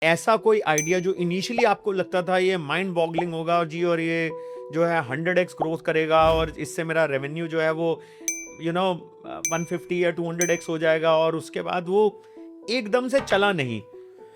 ऐसा कोई आइडिया जो इनिशियली आपको लगता था ये माइंड बॉगलिंग होगा और जी, और ये जो है 100x ग्रोथ करेगा और इससे मेरा रेवेन्यू जो है वो 150 या 200x हो जाएगा, और उसके बाद वो एकदम से चला नहीं?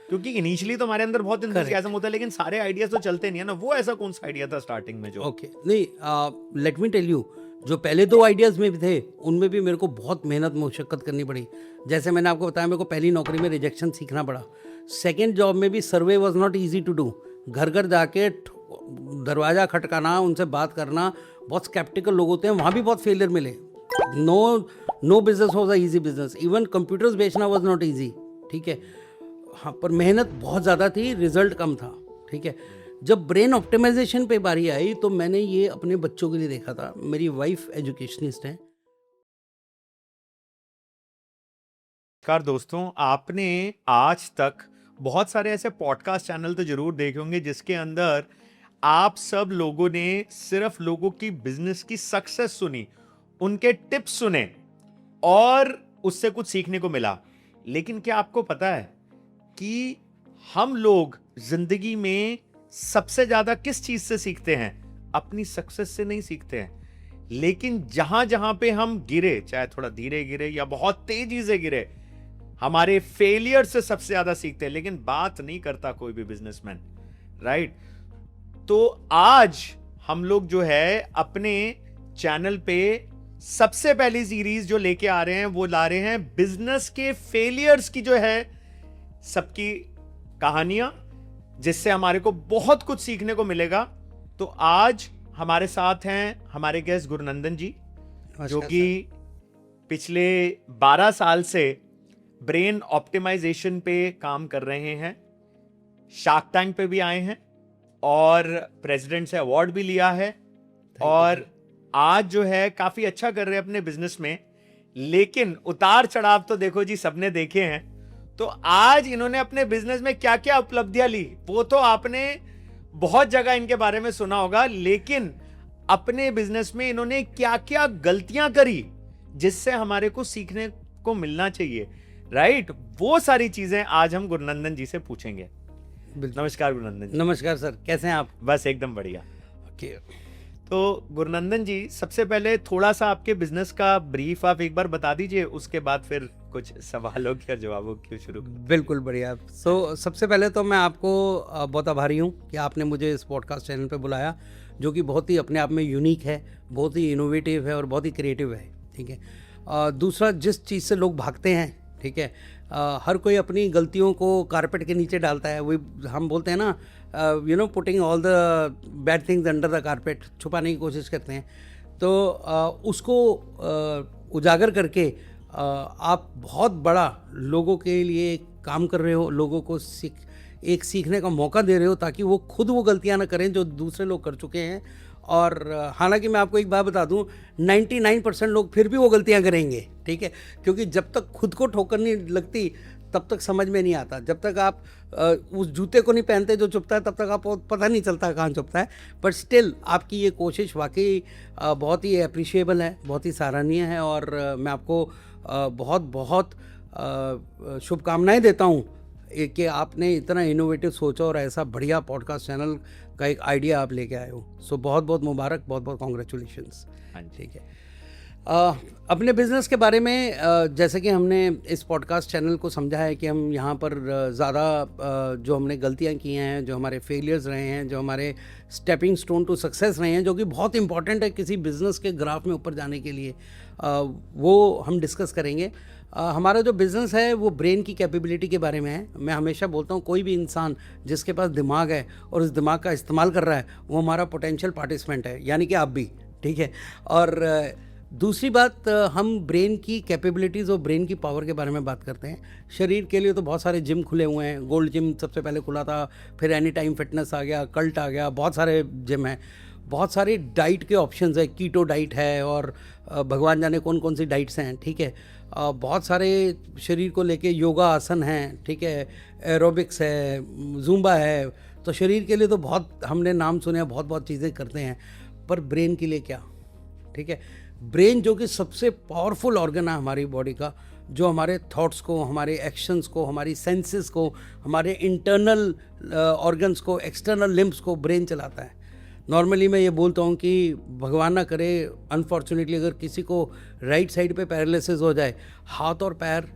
क्योंकि इनिशियली तो हमारे अंदर बहुत इंतज़ाज़म होता है, लेकिन सारे आइडियाज तो चलते नहीं है ना। वो ऐसा कौन सा आइडिया था स्टार्टिंग में जो ओके नहीं, लेट मी टेल यू, जो पहले 2 आइडियाज़ में भी थे उनमें भी मेरे को बहुत मेहनत मुशक्कत करनी पड़ी। जैसे मैंने आपको बताया, मेरे को पहली नौकरी में रिजेक्शन सीखना पड़ा। सेकेंड जॉब में भी survey was not easy to do. घर घर जाके दरवाज़ा खटकाना, उनसे बात करना, बहुत स्केप्टिकल लोग होते हैं, वहाँ भी बहुत फेलियर मिले। No business was a easy business, even computers बेचना वॉज नॉट ईजी। ठीक है, हाँ, पर मेहनत बहुत ज़्यादा थी, रिजल्ट कम था। ठीक है, जब ब्रेन ऑप्टिमाइजेशन पे बारी आई तो मैंने ये अपने बच्चों के लिए देखा था। मेरी वाइफ एजुकेशनिस्ट है। नमस्कार दोस्तों, आपने आज तक बहुत सारे ऐसे पॉडकास्ट चैनल तो जरूर देखे होंगे जिसके अंदर आप सब लोगों ने सिर्फ लोगों की बिजनेस की सक्सेस सुनी, उनके टिप्स सुने और उससे कुछ सीखने को मिला। लेकिन क्या आपको पता है कि हम लोग जिंदगी में सबसे ज्यादा किस चीज से सीखते हैं? अपनी सक्सेस से नहीं सीखते हैं, लेकिन जहां जहां पे हम गिरे, चाहे थोड़ा धीरे गिरे या बहुत तेजी से गिरे, हमारे फेलियर से सबसे ज्यादा सीखते हैं। लेकिन बात नहीं करता कोई भी बिजनेसमैन, राइट? तो आज हम लोग जो है अपने चैनल पे सबसे पहली सीरीज जो लेके आ रहे हैं वो ला रहे हैं बिजनेस के फेलियर्स की जो है सबकी कहानियां, जिससे हमारे को बहुत कुछ सीखने को मिलेगा। तो आज हमारे साथ हैं हमारे गेस्ट गुरुनंदन जी, जो कि पिछले 12 साल से ब्रेन ऑप्टिमाइजेशन पे काम कर रहे हैं, शार्क टैंक पे भी आए हैं और प्रेसिडेंट से अवार्ड भी लिया है, और आज जो है काफी अच्छा कर रहे हैं अपने बिजनेस में। लेकिन उतार चढ़ाव तो देखो जी, सबने देखे हैं। तो आज इन्होंने अपने बिजनेस में क्या क्या उपलब्धियां ली वो तो आपने बहुत जगह इनके बारे में सुना होगा, लेकिन अपने बिजनेस में इन्होंने क्या क्या गलतियां करी जिससे हमारे को सीखने को मिलना चाहिए, राइट? वो सारी चीजें आज हम गुरुनंदन जी से पूछेंगे। नमस्कार गुरुनंदन जी। नमस्कार सर, कैसे हैं आप? बस एकदम बढ़िया। ओके, तो गुरुनंदन जी, सबसे पहले थोड़ा सा आपके बिजनेस का ब्रीफ आप एक बार बता दीजिए, उसके बाद फिर कुछ सवालों के जवाबों की शुरू। बिल्कुल बढ़िया। सबसे पहले तो मैं आपको बहुत आभारी हूँ कि आपने मुझे इस पॉडकास्ट चैनल पे बुलाया, जो कि बहुत ही अपने आप में यूनिक है, बहुत ही इनोवेटिव है और बहुत ही क्रिएटिव है। ठीक है, दूसरा, जिस चीज़ से लोग भागते हैं, ठीक है, हर कोई अपनी गलतियों को कारपेट के नीचे डालता है। वही हम बोलते हैं ना, putting all the bad things under the carpet, छुपाने की कोशिश करते हैं। तो उसको उजागर करके आप बहुत बड़ा लोगों के लिए काम कर रहे हो, लोगों को सीखने का मौका दे रहे हो, ताकि वो खुद वो गलतियां ना करें जो दूसरे लोग कर चुके हैं। और हालांकि मैं आपको एक बात बता दूं, 99% लोग फिर भी वो गलतियां करेंगे। ठीक है, क्योंकि जब तक खुद को ठोकर नहीं लगती तब तक समझ में नहीं आता। जब तक आप उस जूते को नहीं पहनते जो चुभता है, तब तक आपको पता नहीं चलता कहाँ चुभता है। बट स्टिल आपकी ये कोशिश वाकई बहुत ही अप्रिशिएबल है, बहुत ही सराहनीय है, और मैं आपको बहुत बहुत शुभकामनाएं देता हूँ कि आपने इतना इनोवेटिव सोचा और ऐसा बढ़िया पॉडकास्ट चैनल का एक आइडिया आप लेके आए हो। सो बहुत बहुत मुबारक, बहुत बहुत कॉन्ग्रेचुलेशंस। हाँ जी। ठीक है, अपने बिज़नेस के बारे में जैसे कि हमने इस पॉडकास्ट चैनल को समझा है कि हम यहाँ पर ज़्यादा जो हमने गलतियाँ की हैं, जो हमारे फेलियर्स रहे हैं, जो हमारे स्टेपिंग स्टोन टू सक्सेस रहे हैं, जो कि बहुत इंपॉर्टेंट है किसी बिज़नेस के ग्राफ में ऊपर जाने के लिए, वो हम डिस्कस करेंगे। हमारा जो बिज़नेस है वो ब्रेन की कैपेबिलिटी के बारे में है। मैं हमेशा बोलता हूँ, कोई भी इंसान जिसके पास दिमाग है और उस दिमाग का इस्तेमाल कर रहा है, वो हमारा पोटेंशियल पार्टिसिपेंट है, यानी कि आप भी। ठीक है, और दूसरी बात, हम ब्रेन की कैपेबिलिटीज़ और ब्रेन की पावर के बारे में बात करते हैं। शरीर के लिए तो बहुत सारे जिम खुले हुए हैं। गोल्ड जिम सबसे पहले खुला था, फिर एनी टाइम फिटनेस आ गया, कल्ट आ गया, बहुत सारे जिम हैं। बहुत सारी डाइट के ऑप्शंस है, कीटो डाइट है, और भगवान जाने कौन कौन सी डाइट्स हैं। ठीक है, बहुत सारे शरीर को लेके योगा आसन हैं। ठीक है, एरोबिक्स है, जुम्बा है। तो शरीर के लिए तो बहुत हमने नाम सुने हैं, बहुत बहुत चीज़ें करते हैं, पर ब्रेन के लिए क्या? ठीक है, ब्रेन जो कि सबसे पावरफुल ऑर्गन है हमारी बॉडी का, जो हमारे थॉट्स को, हमारे एक्शंस को, हमारी सेंसेस को, हमारे इंटरनल ऑर्गन्स को, एक्सटर्नल लिम्ब्स को ब्रेन चलाता है। नॉर्मली मैं ये बोलता हूँ कि भगवान ना करे, अनफॉर्चुनेटली अगर किसी को राइट साइड पे पैरालिसिस हो जाए, हाथ और पैर,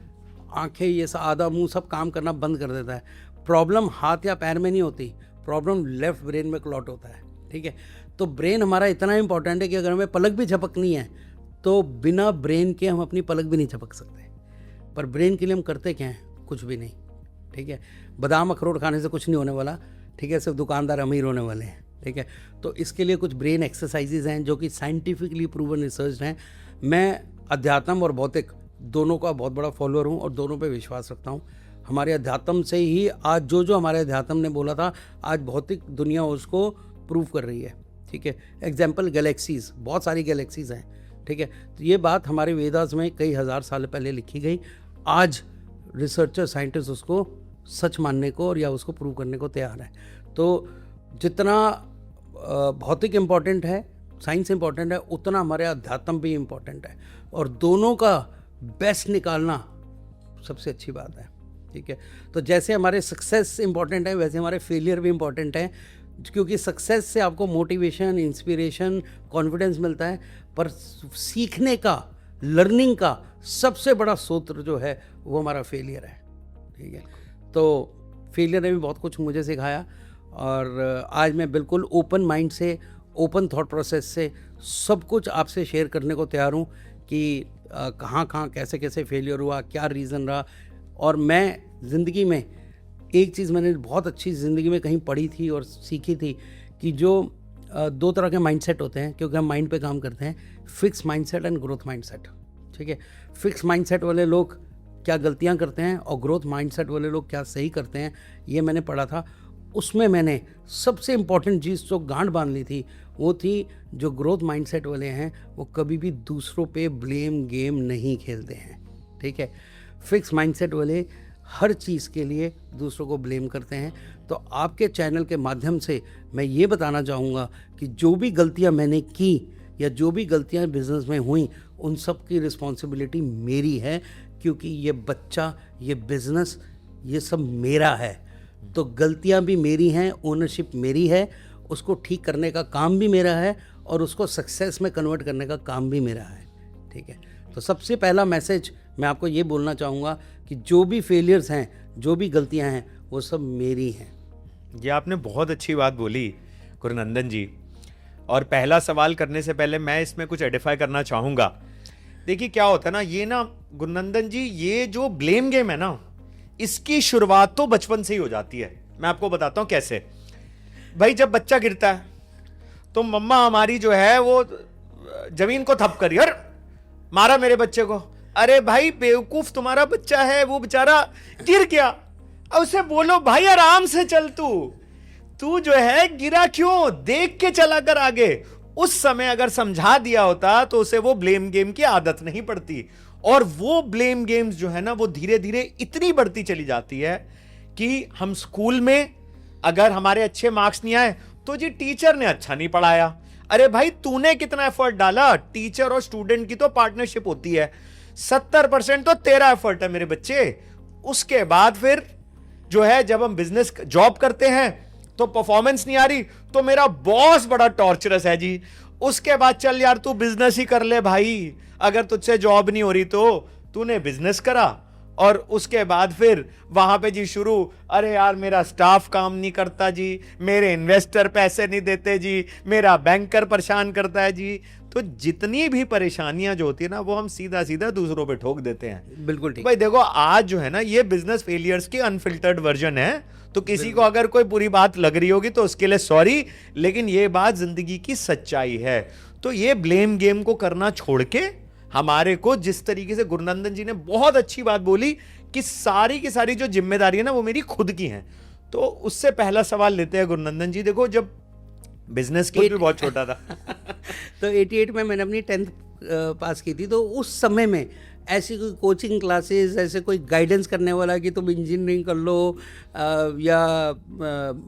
आंखें, ये सब, आधा मुंह सब काम करना बंद कर देता है। प्रॉब्लम हाथ या पैर में नहीं होती, प्रॉब्लम लेफ्ट ब्रेन में क्लॉट होता है, ठीक है। तो ब्रेन हमारा इतना इंपॉर्टेंट है कि अगर हमें पलक भी झपकनी है तो बिना ब्रेन के हम अपनी पलक भी नहीं झपक सकते। पर ब्रेन के लिए हम करते क्या हैं? कुछ भी नहीं, ठीक है। बादाम अखरोट खाने से कुछ नहीं होने वाला, ठीक है, सिर्फ दुकानदार अमीर होने वाले हैं, ठीक है। तो इसके लिए कुछ ब्रेन एक्सरसाइजेज हैं जो कि साइंटिफिकली प्रूवन रिसर्च हैं। मैं अध्यात्म और भौतिक दोनों का बहुत बड़ा फॉलोअर हूँ और दोनों पे विश्वास रखता हूँ। हमारे अध्यात्म से ही आज जो हमारे अध्यात्म ने बोला था, आज भौतिक दुनिया उसको प्रूव कर रही है, ठीक है। एग्जाम्पल गैलेक्सीज, बहुत सारी गैलेक्सीज हैं, ठीक है। तो ये बात हमारे वेदास में कई हज़ार साल पहले लिखी गई। आज रिसर्चर, साइंटिस्ट उसको सच मानने को और या उसको प्रूव करने को तैयार है। तो जितना भौतिक इम्पॉर्टेंट है, साइंस इम्पॉर्टेंट है, उतना हमारे अध्यात्म भी इम्पॉर्टेंट है। और दोनों का बेस्ट निकालना सबसे अच्छी बात है, ठीक है। तो जैसे हमारे सक्सेस इम्पॉर्टेंट है, वैसे हमारे फेलियर भी इम्पॉर्टेंट है, क्योंकि सक्सेस से आपको मोटिवेशन, इंस्पिरेशन, कॉन्फिडेंस मिलता है। पर सीखने का, लर्निंग का सबसे बड़ा सूत्र जो है वो हमारा फेलियर है, ठीक है। तो फेलियर ने भी बहुत कुछ मुझे सिखाया और आज मैं बिल्कुल ओपन माइंड से, ओपन थॉट प्रोसेस से सब कुछ आपसे शेयर करने को तैयार हूँ कि कहाँ कैसे कैसे फेलियर हुआ, क्या रीज़न रहा। और मैं ज़िंदगी में एक चीज़ मैंने बहुत अच्छी ज़िंदगी में कहीं पढ़ी थी और सीखी थी कि जो दो तरह के माइंडसेट होते हैं, क्योंकि हम माइंड पे काम करते हैं, fix mindset and growth mindset, ठीक है। फिक्स माइंडसेट वाले लोग क्या गलतियां करते हैं और ग्रोथ माइंडसेट वाले लोग क्या सही करते हैं, ये मैंने पढ़ा था। उसमें मैंने सबसे इम्पॉर्टेंट चीज़ जो गांठ बांध ली थी वो थी, जो ग्रोथ माइंडसेट वाले हैं वो कभी भी दूसरों पे ब्लेम गेम नहीं खेलते हैं, ठीक है। फिक्स माइंडसेट वाले हर चीज़ के लिए दूसरों को ब्लेम करते हैं। तो आपके चैनल के माध्यम से मैं ये बताना चाहूँगा कि जो भी गलतियाँ मैंने की या जो भी गलतियाँ बिज़नेस में हुई, उन सब की रिस्पॉन्सिबिलिटी मेरी है, क्योंकि ये बच्चा, ये बिज़नेस, ये सब मेरा है। तो गलतियाँ भी मेरी हैं, ओनरशिप मेरी है, उसको ठीक करने का काम भी मेरा है और उसको सक्सेस में कन्वर्ट करने का काम भी मेरा है, ठीक है। तो सबसे पहला मैसेज मैं आपको ये बोलना चाहूँगा कि जो भी फेलियर्स हैं, जो भी गलतियाँ हैं, वो सब मेरी हैं। ये आपने बहुत अच्छी बात बोली गुरुनंदन जी। और पहला सवाल करने से पहले मैं इसमें कुछ एडिफाई करना चाहूँगा। देखिए क्या होता है ना, ये ना गुरुनंदन जी, ये जो ब्लेम गेम है ना, इसकी शुरुआत तो बचपन से ही हो जाती है। मैं आपको बताता हूँ कैसे। भाई जब बच्चा गिरता है तो मम्मा हमारी जो है वो जमीन को थप करी, अरे मारा मेरे बच्चे को, अरे भाई बेवकूफ तुम्हारा बच्चा है, वो बेचारा गिर गया। अब उसे बोलो भाई आराम से चल, तू जो है गिरा क्यों, देख के चला कर आगे। उस समय अगर समझा दिया होता तो उसे वो ब्लेम गेम की आदत नहीं पड़ती। और वो ब्लेम गेम्स जो है ना, वो धीरे धीरे इतनी बढ़ती चली जाती है कि हम स्कूल में अगर हमारे अच्छे मार्क्स नहीं आए तो जी टीचर ने अच्छा नहीं पढ़ाया। अरे भाई तूने कितना एफर्ट डाला, टीचर और स्टूडेंट की तो पार्टनरशिप होती है, 70% तो तेरा एफर्ट है मेरे बच्चे। उसके बाद फिर जो है जब हम बिजनेस जॉब करते हैं तो परफॉर्मेंस नहीं आ रही तो मेरा बॉस बड़ा टॉर्चरस है जी। उसके बाद चल यार तू बिजनेस ही कर ले भाई, अगर तुझसे जॉब नहीं हो रही तो तूने बिजनेस करा। और उसके बाद फिर वहां पे जी शुरू, अरे यार मेरा स्टाफ काम नहीं करता जी, मेरे इन्वेस्टर पैसे नहीं देते जी, मेरा बैंकर परेशान करता है जी। तो जितनी भी परेशानियां जो होती है ना, वो हम सीधा सीधा दूसरों पे ठोक देते हैं। बिल्कुल ठीक। भाई देखो आज जो है ना, ये बिजनेस फेलियर्स की अनफिल्टर्ड वर्जन है। तो किसी को अगर कोई बुरी बात लग रही होगी तो उसके लिए सॉरी, लेकिन ये बात जिंदगी की सच्चाई है। तो ये ब्लेम गेम को करना छोड़ के हमारे को, जिस तरीके से गुरुनंदन जी ने बहुत अच्छी बात बोली कि सारी की सारी जो जिम्मेदारी है ना वो मेरी खुद की है। तो उससे पहला सवाल लेते हैं गुरुनंदन जी। देखो जब बिजनेस स्कूल भी बहुत छोटा था तो 88 में मैंने अपनी 10th पास की थी। तो उस समय में ऐसी कोई कोचिंग क्लासेस, ऐसे कोई गाइडेंस करने वाला कि तुम इंजीनियरिंग कर लो या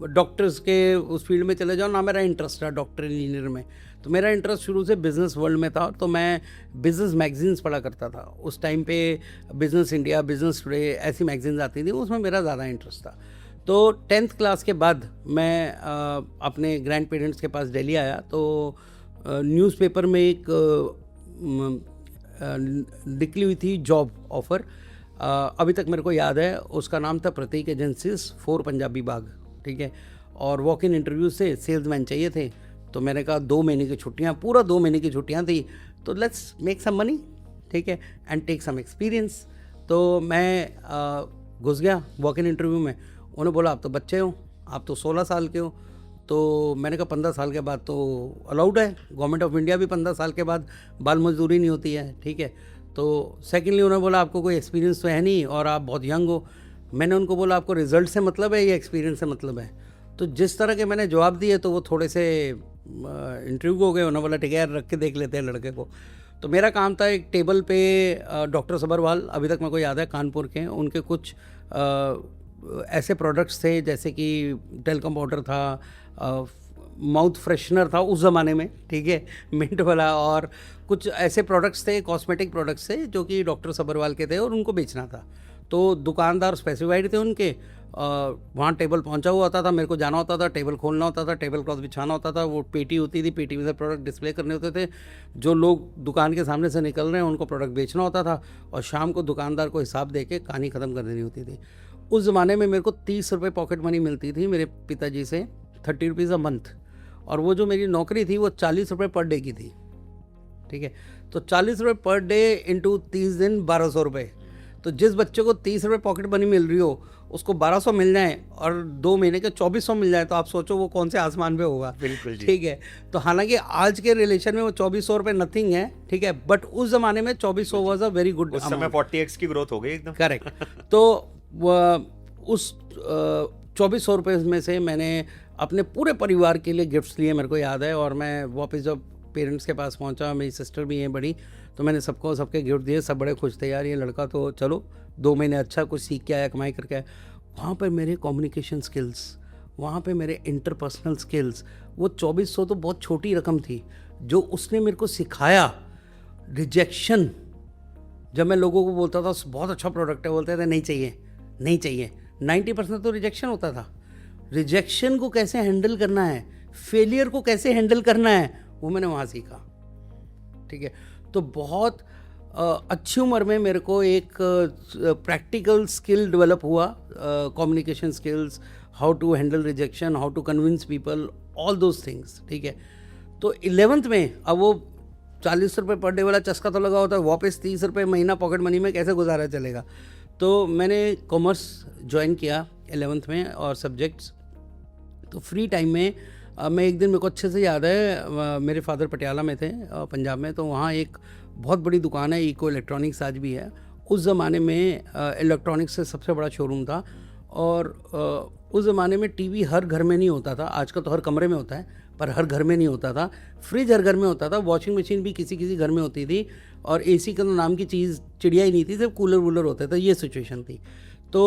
डॉक्टर्स के उस फील्ड में चले जाओ ना, मेरा इंटरेस्ट था डॉक्टर इंजीनियर में। तो मेरा इंटरेस्ट शुरू से बिज़नेस वर्ल्ड में था, तो मैं बिज़नेस मैगजीन्स पढ़ा करता था उस टाइम पे। बिज़नेस इंडिया, बिज़नेस टुडे, ऐसी मैगजीन्स आती थी, उसमें मेरा ज़्यादा इंटरेस्ट था। तो 10th क्लास के बाद मैं अपने ग्रैंड पेरेंट्स के पास दिल्ली आया, तो न्यूज़पेपर में एक निकली हुई थी जॉब ऑफ़र, अभी तक मेरे को याद है, उसका नाम था प्रतीक एजेंसीज 4 पंजाबी बाग, ठीक है। और वॉक इन इंटरव्यू से सेल्समैन चाहिए थे। तो मैंने कहा 2 महीने की छुट्टियाँ, पूरा 2 महीने की छुट्टियाँ थी, तो लेट्स मेक सम मनी, ठीक है, एंड टेक सम एक्सपीरियंस। तो मैं घुस गया वॉक इन इंटरव्यू में। उन्होंने बोला आप तो बच्चे हो, आप तो 16 साल के हो। तो मैंने कहा 15 साल के बाद तो अलाउड है, गवर्नमेंट ऑफ इंडिया भी 15 साल के बाद बाल मजदूरी नहीं होती है, ठीक है। तो सेकेंडली उन्होंने बोला आपको कोई एक्सपीरियंस तो है नहीं और आप बहुत यंग हो। मैंने उनको बोला आपको रिजल्ट से मतलब है या एक्सपीरियंस से मतलब है? तो जिस तरह के मैंने जवाब दिए तो वो थोड़े से इंटरव्यू हो गए। उन्होंने बोला ठीक है यार, रख के देख लेते हैं लड़के को। तो मेरा काम था एक टेबल पे डॉक्टर सबरवाल, अभी तक मेरे को याद है, कानपुर के, उनके कुछ ऐसे प्रोडक्ट्स थे जैसे कि टेलकम पाउडर था, माउथ फ्रेशनर था उस ज़माने में, ठीक है, मिंट वाला, और कुछ ऐसे प्रोडक्ट्स थे, कॉस्मेटिक प्रोडक्ट्स थे जो कि डॉक्टर सबरवाल के थे और उनको बेचना था। तो दुकानदार स्पेसिफाइड थे उनके, वहाँ टेबल पहुँचा हुआ होता था, मेरे को जाना होता था, टेबल खोलना होता था, टेबल क्लॉथ बिछाना होता था, वो पेटी होती थी, पेटी में से प्रोडक्ट डिस्प्ले करने होते थे। जो लोग दुकान के सामने से निकल रहे हैं उनको प्रोडक्ट बेचना होता था, और शाम को दुकानदार को हिसाब दे के कहानी ख़त्म कर देनी होती थी। उस ज़माने में मेरे को 30 रुपये पॉकेट मनी मिलती थी मेरे पिताजी से, 30 रुपीज़ अ मंथ, और वो जो मेरी नौकरी थी वो 40 रुपये पर डे की थी, ठीक है। तो 40 रुपये पर डे इंटू 30 दिन 1200 रुपये। तो जिस बच्चे को 30 रुपये पॉकेट मनी मिल रही हो उसको 1200 मिल जाए और 2 महीने के 2400 मिल जाए, तो आप सोचो वो कौन से आसमान पे होगा। बिल्कुल जी। ठीक है। तो हालांकि आज के रिलेशन में वो 2400 रुपये नथिंग है, ठीक है, बट उस ज़माने में 2400 वॉज अ वेरी गुड। उस समय 40x की ग्रोथ हो गई एकदम। करेक्ट। तो उस 2400 रुपये में से मैंने अपने पूरे परिवार के लिए गिफ्ट्स लिए, मेरे को याद है। और मैं वापस जब पेरेंट्स के पास पहुंचा, मेरी सिस्टर भी है बड़ी, तो मैंने सबको सबके गिफ्ट दिए। सब बड़े खुश थे, यार ये लड़का तो चलो 2 महीने अच्छा कुछ सीख के आया, कमाई करके आया। वहाँ पर मेरे कम्युनिकेशन स्किल्स, वहाँ पे मेरे इंटरपर्सनल स्किल्स, वो 2400 तो बहुत छोटी रकम थी। जो उसने मेरे को सिखाया, रिजेक्शन, जब मैं लोगों को बोलता था बहुत अच्छा प्रोडक्ट है, बोलते थे नहीं चाहिए नहीं चाहिए, 90% तो रिजेक्शन होता था। रिजेक्शन को कैसे हैंडल करना है, फेलियर को कैसे हैंडल करना है, वो मैंने वहाँ सीखा, ठीक है। तो बहुत अच्छी उम्र में मेरे को एक प्रैक्टिकल स्किल डेवलप हुआ, communication skills, how to handle rejection, how to convince people, all those things, ठीक है। तो 11th में अब वो 40 रुपये पर डे वाला चस्का तो लगा होता है, वापस 30 रुपये महीना पॉकेट मनी में कैसे गुजारा चलेगा। तो मैंने कॉमर्स ज्वाइन किया 11th में और सब्जेक्ट्स। तो फ्री टाइम में मैं एक दिन, मेरे को अच्छे से याद है, मेरे फादर पटियाला में थे, पंजाब में, तो वहाँ एक बहुत बड़ी दुकान है, इको इलेक्ट्रॉनिक्स आज भी है। उस ज़माने में इलेक्ट्रॉनिक्स से सबसे बड़ा शोरूम था। और उस ज़माने में टीवी हर घर में नहीं होता था, आजकल तो हर कमरे में होता है, पर हर घर में नहीं होता था। फ्रिज हर घर में होता था, वॉशिंग मशीन भी किसी किसी घर में होती थी, और एसी का नाम की चीज़ चिड़िया ही नहीं थी, सिर्फ कूलर वूलर होते थे, ये सिचुएशन थी। तो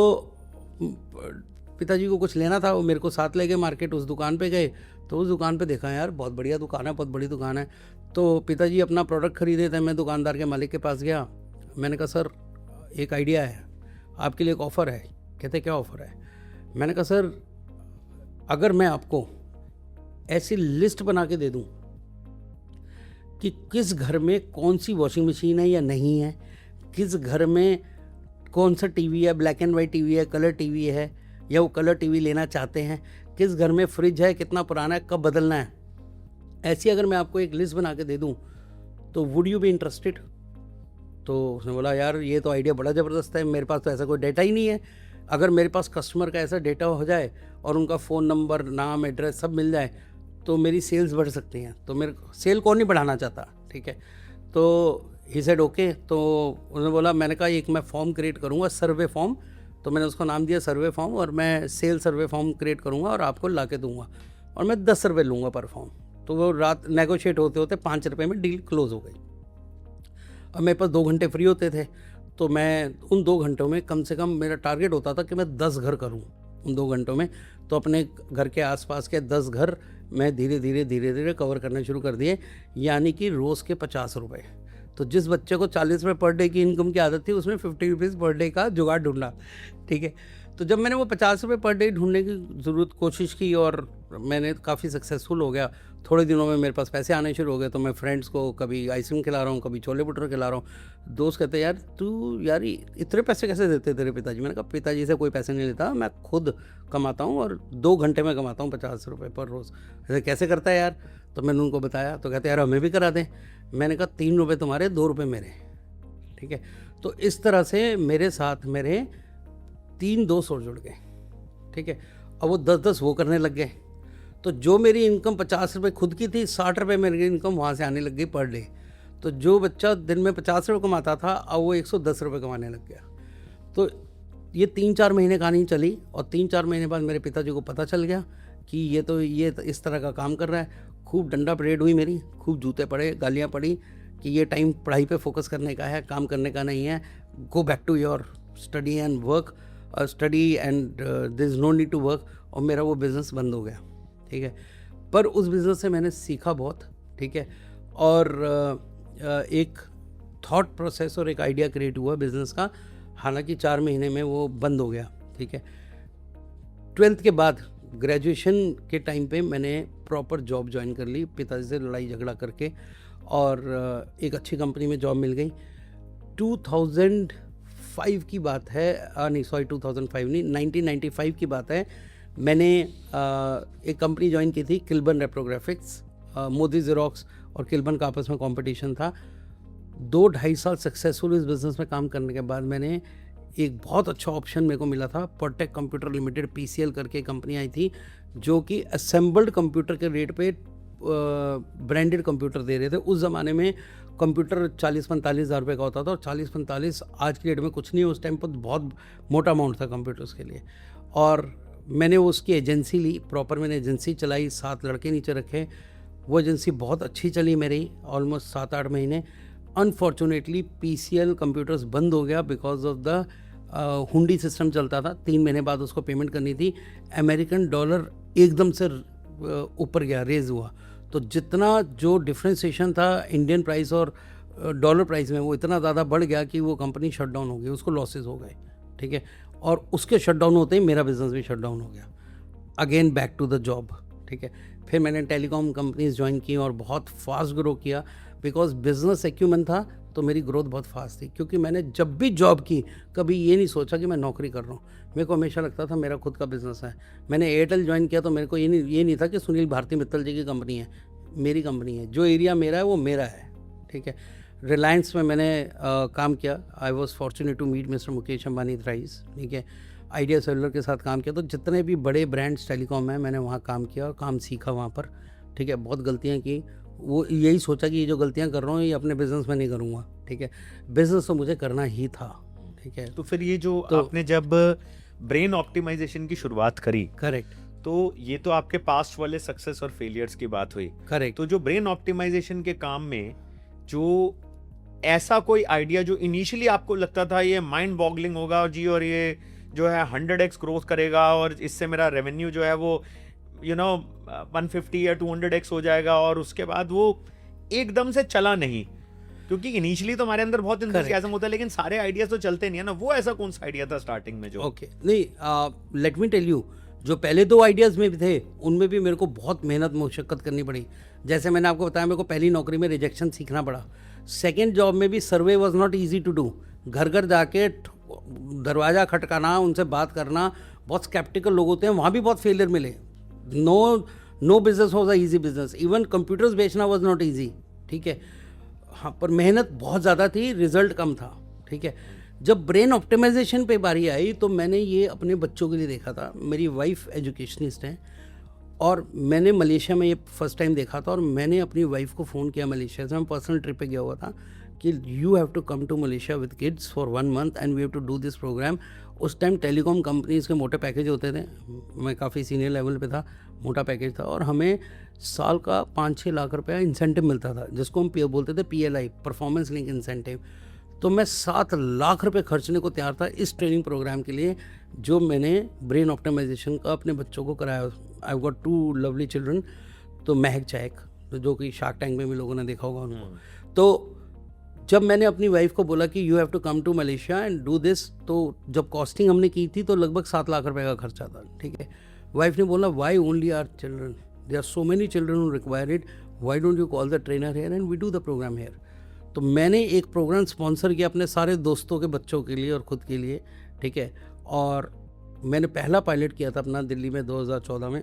पिताजी को कुछ लेना था, वो मेरे को साथ ले गए मार्केट, उस दुकान पे गए। तो उस दुकान पे देखा, यार बहुत बढ़िया दुकान है, बहुत बड़ी दुकान है। तो पिताजी अपना प्रोडक्ट खरीदे थे, मैं दुकानदार के मालिक के पास गया। मैंने कहा सर एक आइडिया है, आपके लिए एक ऑफ़र है। कहते क्या ऑफ़र है? मैंने कहा सर अगर मैं आपको ऐसी लिस्ट बना के दे दूं कि किस घर में कौन सी वॉशिंग मशीन है या नहीं है, किस घर में कौन सा टीवी है, ब्लैक एंड वाइट टीवी है, कलर टीवी है, या वो कलर टीवी लेना चाहते हैं, किस घर में फ्रिज है, कितना पुराना है, कब बदलना है, ऐसी अगर मैं आपको एक लिस्ट बना के दे दूं तो वुड यू बी इंटरेस्टेड? तो उसने बोला यार ये तो आइडिया बड़ा ज़बरदस्त है, मेरे पास तो ऐसा कोई डेटा ही नहीं है। अगर मेरे पास कस्टमर का ऐसा डेटा हो जाए और उनका फ़ोन नंबर, नाम, एड्रेस सब मिल जाए तो मेरी सेल्स बढ़ सकती हैं। तो मेरे सेल कौन नहीं बढ़ाना चाहता, ठीक है। तो ही सेड ओके। तो उन्होंने बोला, मैंने कहा एक मैं फॉर्म क्रिएट करूँगा, सर्वे फॉर्म। तो मैंने उसको नाम दिया सर्वे फॉर्म, और मैं सेल सर्वे फॉर्म क्रिएट करूँगा और आपको ला के दूँगा, और मैं 10 रुपये लूँगा पर फॉर्म। तो वो रात नेगोशिएट होते होते 5 रुपये में डील क्लोज हो गई। और मेरे पास 2 घंटे फ्री होते थे, तो मैं उन 2 घंटों में कम से कम मेरा टारगेट होता था कि मैं 10 घर करूं उन 2 घंटों में। तो अपने घर के आसपास के 10 घर मैं धीरे धीरे कवर करने शुरू कर दिए, यानी कि रोज़ के 50 रुपये। तो जिस बच्चे को 40 रुपये पर डे की इनकम की आदत थी, उसमें 50 रुपीज़ पर डे का जुगाड़ ढूंढा, ठीक है। तो जब मैंने वो 50 रुपये पर डे ढूंढने की ज़रूरत कोशिश की और मैंने काफ़ी सक्सेसफुल हो गया, थोड़े दिनों में मेरे पास पैसे आने शुरू हो गए। तो मैं फ्रेंड्स को कभी आइसक्रीम खिला रहा हूँ, कभी छोले भटूरे खिला रहा हूँ। दोस्त कहते यार तू यार इतने पैसे कैसे देते तेरे पिताजी? मैंने कहा पिताजी से कोई पैसे नहीं लेता, मैं खुद कमाता हूँ और 2 घंटे में कमाता हूँ 50 रुपये पर रोज़। ऐसे कैसे करता है यार? तो मैंने उनको बताया, तो कहते यार हमें भी करा दें। मैंने कहा 3 रुपये तुम्हारे, 2 रुपये मेरे, ठीक है। तो इस तरह से मेरे साथ मेरे 3 दोस्त और जुड़ गए, ठीक है। अब वो 10-10 वो करने लग गए। तो जो मेरी इनकम 50 रुपये खुद की थी, 60 रुपये मेरी इनकम वहाँ से आने लग गई पर डे। तो जो बच्चा दिन में 50 रुपये कमाता था, अब वो 110 रुपये कमाने लग गया। तो ये 3-4 महीने कहानी चली और 3-4 महीने बाद मेरे पिताजी को पता चल गया कि ये इस तरह का काम कर रहा है। खूब डंडा परेड हुई मेरी, खूब जूते पड़े, गालियाँ पड़ी कि ये टाइम पढ़ाई पे फोकस करने का है, काम करने का नहीं है। Go back to your study and work, study and there is no need to work. और मेरा वो बिज़नेस बंद हो गया, ठीक है। पर उस बिज़नेस से मैंने सीखा बहुत, ठीक है। और एक थॉट प्रोसेस और एक आइडिया क्रिएट हुआ बिज़नेस का। हालांकि 4 महीने में वो बंद हो गया, ठीक है। 12th के बाद ग्रेजुएशन के टाइम पे मैंने प्रॉपर जॉब ज्वाइन कर ली, पिताजी से लड़ाई झगड़ा करके, और एक अच्छी कंपनी में जॉब मिल गई। 2005 की बात है, नहीं सॉरी 2005 नहीं, 1995 की बात है। मैंने एक कंपनी ज्वाइन की थी, किल्बर्न रेप्रोग्राफिक्स। मोदी ज़ेरॉक्स और किल्बर्न का आपस में कंपटीशन था। 2-2.5 साल सक्सेसफुल इस बिज़नेस में काम करने के बाद मैंने एक बहुत अच्छा ऑप्शन मेरे को मिला था। पर्टेक कंप्यूटर लिमिटेड, PCL करके कंपनी आई थी, जो कि असेंबल्ड कंप्यूटर के रेट पे ब्रांडेड कंप्यूटर दे रहे थे। उस ज़माने में कंप्यूटर 40-45 हज़ार रुपये का होता था, और 40-45 आज की डेट में कुछ नहीं, उस टाइम पर बहुत मोटा अमाउंट था कंप्यूटर्स के लिए। और मैंने उसकी एजेंसी ली, प्रॉपर मैंने एजेंसी चलाई, 7 लड़के नीचे रखे। वो एजेंसी बहुत अच्छी चली मेरी, ऑलमोस्ट 7-8 महीने। अनफॉर्चुनेटली PCL कंप्यूटर्स बंद हो गया बिकॉज ऑफ द हुंडी सिस्टम चलता था। 3 महीने बाद उसको पेमेंट करनी थी। अमेरिकन डॉलर एकदम से ऊपर गया, रेज हुआ। तो जितना जो डिफ्रेंसिएशन था इंडियन प्राइस और डॉलर प्राइस में, वो इतना ज़्यादा बढ़ गया कि वो कंपनी शट डाउन हो गई, उसको लॉसेस हो गए, ठीक है। और उसके शट डाउन होते ही मेरा बिजनेस भी शट डाउन हो गया। Again back to the job, ठीक है। फिर मैंने टेलीकॉम कंपनीज ज्वाइन की और बहुत फास्ट ग्रो किया, बिकॉज बिजनेस एक्यूमेंट था तो मेरी ग्रोथ बहुत फास्ट थी। क्योंकि मैंने जब भी जॉब की, कभी ये नहीं सोचा कि मैं नौकरी कर रहा हूँ। मेरे को हमेशा लगता था मेरा खुद का बिजनेस है। मैंने एयरटेल ज्वाइन किया तो मेरे को ये नहीं था कि सुनील भारती मित्तल जी की कंपनी है, मेरी कंपनी है। जो एरिया मेरा है वो मेरा है, ठीक है। रिलायंस में मैंने काम किया। I was fortunate to meet mister Mukesh Ambani thrice, ठीक है। आइडिया सेलुलर के साथ काम किया। तो जितने भी बड़े ब्रांड्स टेलीकॉम हैं, मैंने वहाँ काम किया और काम सीखा वहाँ पर, ठीक है। बहुत गलतियाँ की, वो यही सोचा कि ये जो गलतियाँ कर रहा हूँ ये अपने बिजनेस में नहीं करूँगा, ठीक है। बिजनेस तो मुझे करना ही था, ठीक है। तो फिर ये जो आपने जब ब्रेन ऑप्टिमाइजेशन की शुरुआत करी, करेक्ट, तो ये तो आपके पास्ट वाले सक्सेस और फेलियर्स की बात हुई। करेक्ट। तो जो ब्रेन ऑप्टिमाइजेशन के काम में जो ऐसा कोई आइडिया जो इनिशियली आपको लगता था ये माइंड बॉगलिंग होगा जी, और ये जो है 100x ग्रोथ करेगा और इससे मेरा रेवेन्यू जो है वो 150 या 200x हो जाएगा, और उसके बाद वो एकदम से चला नहीं, क्योंकि इनिशियली तो हमारे अंदर बहुत इंतज़ाम होता है, लेकिन सारे आइडियाज तो चलते नहीं है ना। वो ऐसा कौन सा आइडिया था स्टार्टिंग में जो? ओके, नहीं, लेट मी टेल यू, जो पहले 2 आइडियाज़ में भी थे उनमें भी मेरे को बहुत मेहनत मुशक्कत करनी पड़ी। जैसे मैंने आपको बताया, मेरे को पहली नौकरी में रिजेक्शन सीखना पड़ा। सेकेंड जॉब में भी survey was not easy to do. घर घर जाके दरवाज़ा खटकाना, उनसे बात करना, बहुत स्केप्टिकल लोग होते हैं, वहाँ भी बहुत फेलियर मिले। No business was a easy business. Even computers बेचना वॉज नॉट ईजी, ठीक है। हाँ, पर मेहनत बहुत ज़्यादा थी, रिजल्ट कम था, ठीक है। जब ब्रेन ऑप्टिमाइजेशन पे बारी आई तो मैंने ये अपने बच्चों के लिए देखा था। मेरी वाइफ एजुकेशनिस्ट है और मैंने मलेशिया में ये फर्स्ट टाइम देखा था, और मैंने अपनी वाइफ को फ़ोन किया मलेशिया से। मैं पर्सनल ट्रिप पे गया हुआ था कि you have to come to Malaysia with kids for 1 month and we have to do this program. उस टाइम टेलीकॉम कंपनीज़ के मोटे पैकेज होते थे, मैं काफ़ी सीनियर लेवल पे था, मोटा पैकेज था, और हमें साल का 5-6 लाख रुपया इंसेंटिव मिलता था, जिसको हम बोलते थे PLI, परफॉर्मेंस लिंक इंसेंटिव। तो मैं 7 लाख रुपए खर्चने को तैयार था इस ट्रेनिंग प्रोग्राम के लिए, जो मैंने ब्रेन ऑप्टिमाइजेशन का अपने बच्चों को कराया। I got 2 lovely children. तो महक चैक, तो जो कि शार्क टैंक में भी लोगों ने देखा होगा उनको। तो जब मैंने अपनी वाइफ को बोला कि you have to come to Malaysia and do this, तो जब कॉस्टिंग हमने की थी तो लगभग 7 लाख रुपए का खर्चा था, ठीक है। वाइफ ने बोला, why only are children, there are so many children who require it, why don't you call the trainer here and we do the program here. तो मैंने एक प्रोग्राम स्पॉन्सर किया अपने सारे दोस्तों के बच्चों के लिए और ख़ुद के लिए, ठीक है। और मैंने पहला पायलट किया था अपना दिल्ली में 2014 में,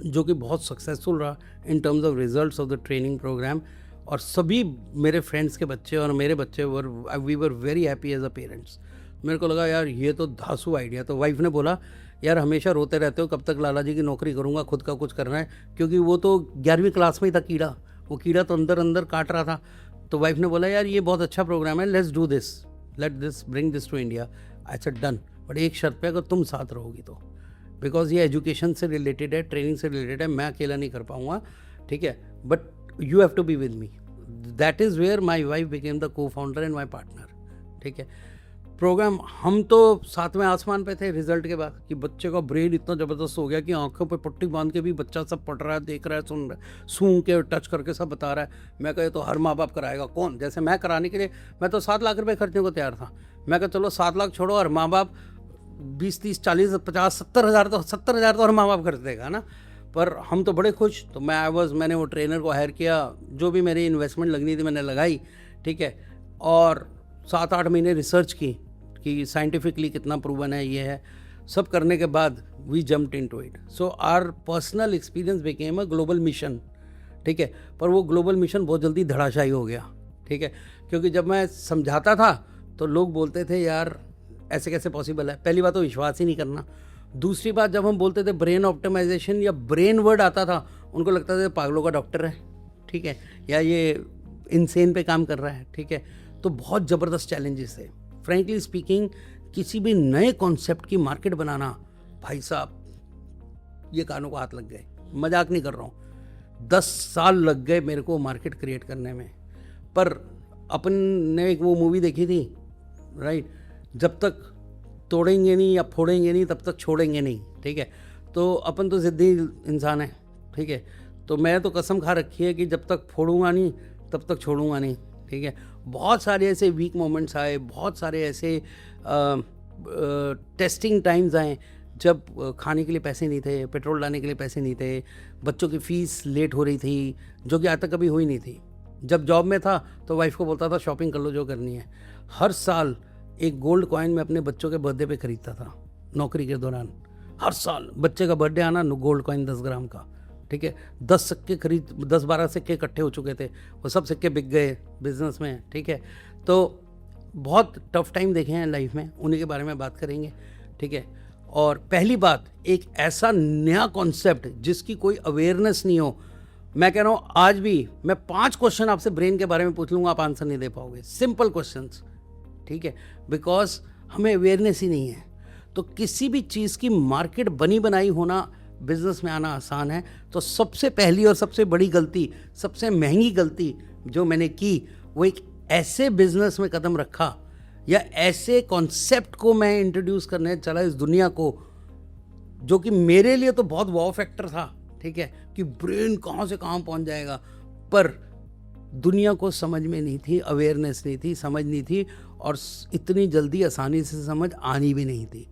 जो कि बहुत सक्सेसफुल रहा in terms of results of the training program. और सभी मेरे फ्रेंड्स के बच्चे और मेरे बच्चे we were very happy as a parents. मेरे को लगा यार ये तो धांसू आइडिया। तो वाइफ ने बोला, यार हमेशा रोते रहते हो, कब तक लाला जी की नौकरी करूँगा, खुद का कुछ करना है। क्योंकि वो तो 11वीं क्लास में ही था कीड़ा, वो कीड़ा तो अंदर अंदर काट रहा था। तो वाइफ ने बोला, यार ये बहुत अच्छा प्रोग्राम है, let's do this, let this bring this to India. I said done, but एक शर्त पे, अगर तुम साथ रहोगी तो, बिकॉज ये एजुकेशन से रिलेटेड है, ट्रेनिंग से रिलेटेड है, मैं अकेला नहीं कर पाऊँगा, ठीक है, but you have to be with me. That is where my wife became the cofounder and my partner, ठीक है। प्रोग्राम, हम तो सातवें आसमान पे थे रिजल्ट के बाद, कि बच्चे का ब्रेन इतना ज़बरदस्त हो गया कि आंखों पे पट्टी बांध के भी बच्चा सब पढ़ रहा है, देख रहा है, सुन रहा है, सूंघ के टच करके सब बता रहा है। मैं कहे तो हर माँ बाप कराएगा, कौन? जैसे मैं कराने के लिए, मैं तो 7 लाख रुपए खर्चने को तैयार था। मैं कहा चलो 7 लाख छोड़ो, और माँ बाप 20-30-40 50 70 हज़ार, तो 70 हज़ार तो हर माँ बाप खर्च देगा ना। पर हम तो बड़े खुश। तो मैंने वो ट्रेनर को हायर किया, जो भी मेरी इन्वेस्टमेंट लगनी थी मैंने लगाई, ठीक है। और 7-8 महीने रिसर्च की कि साइंटिफिकली कितना प्रूवन है, ये है सब करने के बाद we jumped into it. So our personal experience became a global mission, ठीक है। पर वो ग्लोबल मिशन बहुत जल्दी धड़ाशायी हो गया, ठीक है। क्योंकि जब मैं समझाता था तो लोग बोलते थे, यार ऐसे कैसे पॉसिबल है। पहली बात तो विश्वास ही नहीं करना। दूसरी बात, जब हम बोलते थे ब्रेन ऑप्टिमाइजेशन या ब्रेन वर्ड आता था, उनको लगता था पागलों का डॉक्टर है, ठीक है, या ये इंसेन पे काम कर रहा है, ठीक है। तो बहुत ज़बरदस्त चैलेंजेस थे। फ्रैंकली स्पीकिंग, किसी भी नए कॉन्सेप्ट की मार्केट बनाना, भाई साहब ये कानों को हाथ लग गए, मजाक नहीं कर रहा हूँ। 10 साल लग गए मेरे को मार्केट क्रिएट करने में। पर अपन ने एक वो मूवी देखी थी, राइट, जब तक तोड़ेंगे नहीं या फोड़ेंगे नहीं तब तक छोड़ेंगे नहीं, ठीक है। तो अपन तो ज़िद्दी इंसान है, ठीक है। तो मैं तो कसम खा रखी है कि जब तक फोड़ूंगा नहीं तब तक छोड़ूंगा नहीं, ठीक है। बहुत सारे ऐसे वीक मोमेंट्स आए, बहुत सारे ऐसे टेस्टिंग टाइम्स आए, जब खाने के लिए पैसे नहीं थे, पेट्रोल लाने के लिए पैसे नहीं थे, बच्चों की फ़ीस लेट हो रही थी, जो कि आज तक कभी हुई नहीं थी। जब जॉब में था तो वाइफ को बोलता था शॉपिंग कर लो जो करनी है। हर साल एक गोल्ड कॉइन में अपने बच्चों के बर्थडे पे खरीदता था नौकरी के दौरान। हर साल बच्चे का बर्थडे आना, गोल्ड कॉइन 10 ग्राम का, ठीक है। 10 सिक्के 10-12 सिक्के इकट्ठे हो चुके थे, वो सब सिक्के बिक गए बिजनेस में, ठीक है। तो बहुत टफ टाइम देखे हैं लाइफ में, उन्हीं के बारे में बात करेंगे, ठीक है। और पहली बात, एक ऐसा नया कॉन्सेप्ट जिसकी कोई अवेयरनेस नहीं हो। मैं कह रहा हूँ आज भी मैं 5 क्वेश्चन आपसे ब्रेन के बारे में पूछ लूँगा, आप आंसर नहीं दे पाओगे, सिंपल क्वेश्चंस, ठीक है, बिकॉज हमें अवेयरनेस ही नहीं है। तो किसी भी चीज़ की मार्केट बनी बनाई होना, बिजनेस में आना आसान है। तो सबसे पहली और सबसे बड़ी गलती, सबसे महंगी गलती जो मैंने की, वो एक ऐसे बिजनेस में कदम रखा या ऐसे कॉन्सेप्ट को मैं इंट्रोड्यूस करने चला इस दुनिया को, जो कि मेरे लिए तो बहुत वाव फैक्टर था, ठीक है, कि ब्रेन कहाँ से कहाँ पहुँच जाएगा। पर दुनिया को समझ में नहीं थी, अवेयरनेस नहीं थी, समझ नहीं थी, और इतनी जल्दी आसानी से समझ आनी भी नहीं थी,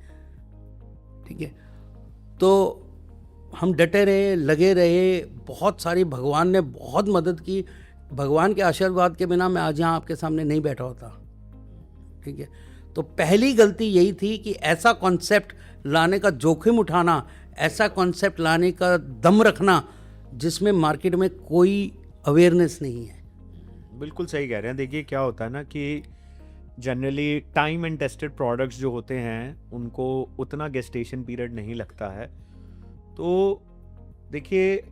ठीक है। तो हम डटे रहे, लगे रहे, बहुत सारी, भगवान ने बहुत मदद की। भगवान के आशीर्वाद के बिना मैं आज यहाँ आपके सामने नहीं बैठा होता, ठीक है। तो पहली गलती यही थी कि ऐसा कॉन्सेप्ट लाने का जोखिम उठाना, ऐसा कॉन्सेप्ट लाने का दम रखना जिसमें मार्केट में कोई अवेयरनेस नहीं है। बिल्कुल सही कह रहे हैं। देखिए क्या होता है ना कि generally time and tested products जो होते हैं उनको उतना गेस्टेशन पीरियड नहीं लगता है। तो देखिए,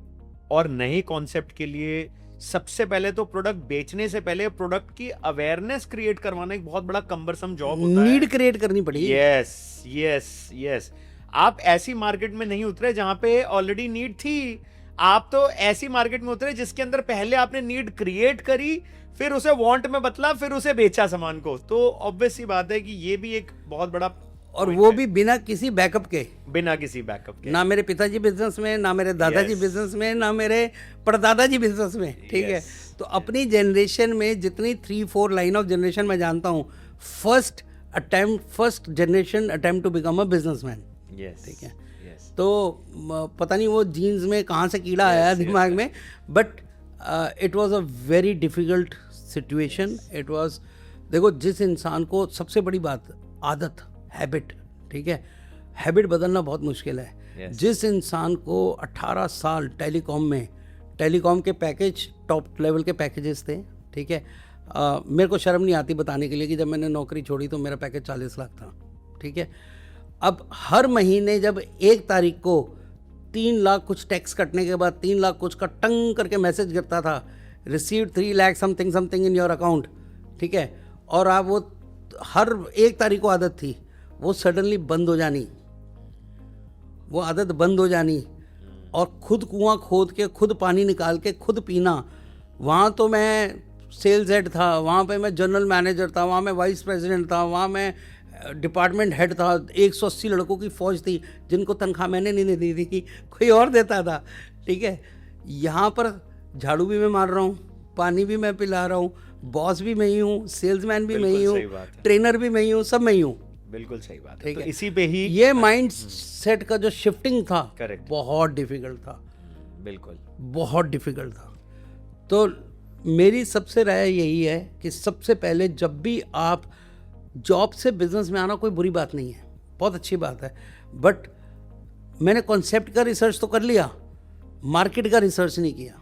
और नए कॉन्सेप्ट के लिए सबसे पहले तो प्रोडक्ट बेचने से पहले प्रोडक्ट की अवेयरनेस क्रिएट करवाना एक बहुत बड़ा कम्बरसम जॉब होता है। नीड क्रिएट करनी पड़ी। Yes yes yes. आप ऐसी मार्केट में नहीं उतरे जहां पे ऑलरेडी नीड थी, आप तो ऐसी मार्केट में उतरे जिसके अंदर पहले आपने नीड क्रिएट करी, फिर उसे वांट में बदला, फिर उसे बेचा सामान को। तो ऑब्वियस सी बात है कि ये भी एक बहुत बड़ा, और वो भी बिना किसी बैकअप के, बिना किसी बैकअप के। ना मेरे पिताजी बिजनेस में, ना मेरे दादाजी Yes. बिजनेस में, ना मेरे परदादाजी बिजनेस में, ठीक है। तो अपनी जनरेशन में जितनी 3-4 लाइन ऑफ जनरेशन मैं जानता हूँ, first generation attempt to become a businessman, yes ठीक है। यस। तो पता नहीं वो जीन्स में कहाँ से कीड़ा आया दिमाग में, but it was a very difficult situation. It was, देखो जिस इंसान को, सबसे बड़ी बात आदत, हैबिट, ठीक है, हैबिट बदलना बहुत मुश्किल है। Yes. जिस इंसान को 18 साल टेलीकॉम के पैकेज, टॉप लेवल के पैकेजेस थे, ठीक है। मेरे को शर्म नहीं आती बताने के लिए कि जब मैंने नौकरी छोड़ी तो मेरा पैकेज 40 लाख था, ठीक है। अब हर महीने जब 1 तारीख को 3 लाख कुछ टैक्स कटने के बाद 3 लाख कुछ का टंग करके मैसेज गिरता था, received 3 lakh something in your account, ठीक है। और आप वो हर 1 तारीख को आदत थी, वो सडनली बंद हो जानी, वो आदत बंद हो जानी, और खुद कुआं खोद के, खुद पानी निकाल के, खुद पीना। वहाँ तो मैं सेल्स हेड था, वहाँ पे मैं जनरल मैनेजर था, वहाँ मैं वाइस प्रेसिडेंट था, वहाँ मैं डिपार्टमेंट हेड था, 180 लड़कों की फ़ौज थी जिनको तनख्वाह मैंने नहीं दी थी, कोई और देता था, ठीक है। यहाँ पर झाड़ू भी मैं मार रहा हूँ, पानी भी मैं पिला रहा हूँ, बॉस भी मैं ही हूँ, सेल्समैन भी मैं ही हूँ, ट्रेनर भी मैं ही हूँ, सब मैं ही हूँ। बिल्कुल सही बात है। ठीक तो है। इसी पे ही ये माइंड सेट का जो शिफ्टिंग था, Correct. बहुत डिफिकल्ट था, बिल्कुल बहुत डिफिकल्ट था। तो मेरी सबसे राय यही है कि सबसे पहले जब भी आप जॉब से बिजनेस में आना कोई बुरी बात नहीं है, बहुत अच्छी बात है, बट मैंने कॉन्सेप्ट का रिसर्च तो कर लिया, मार्केट का रिसर्च नहीं किया।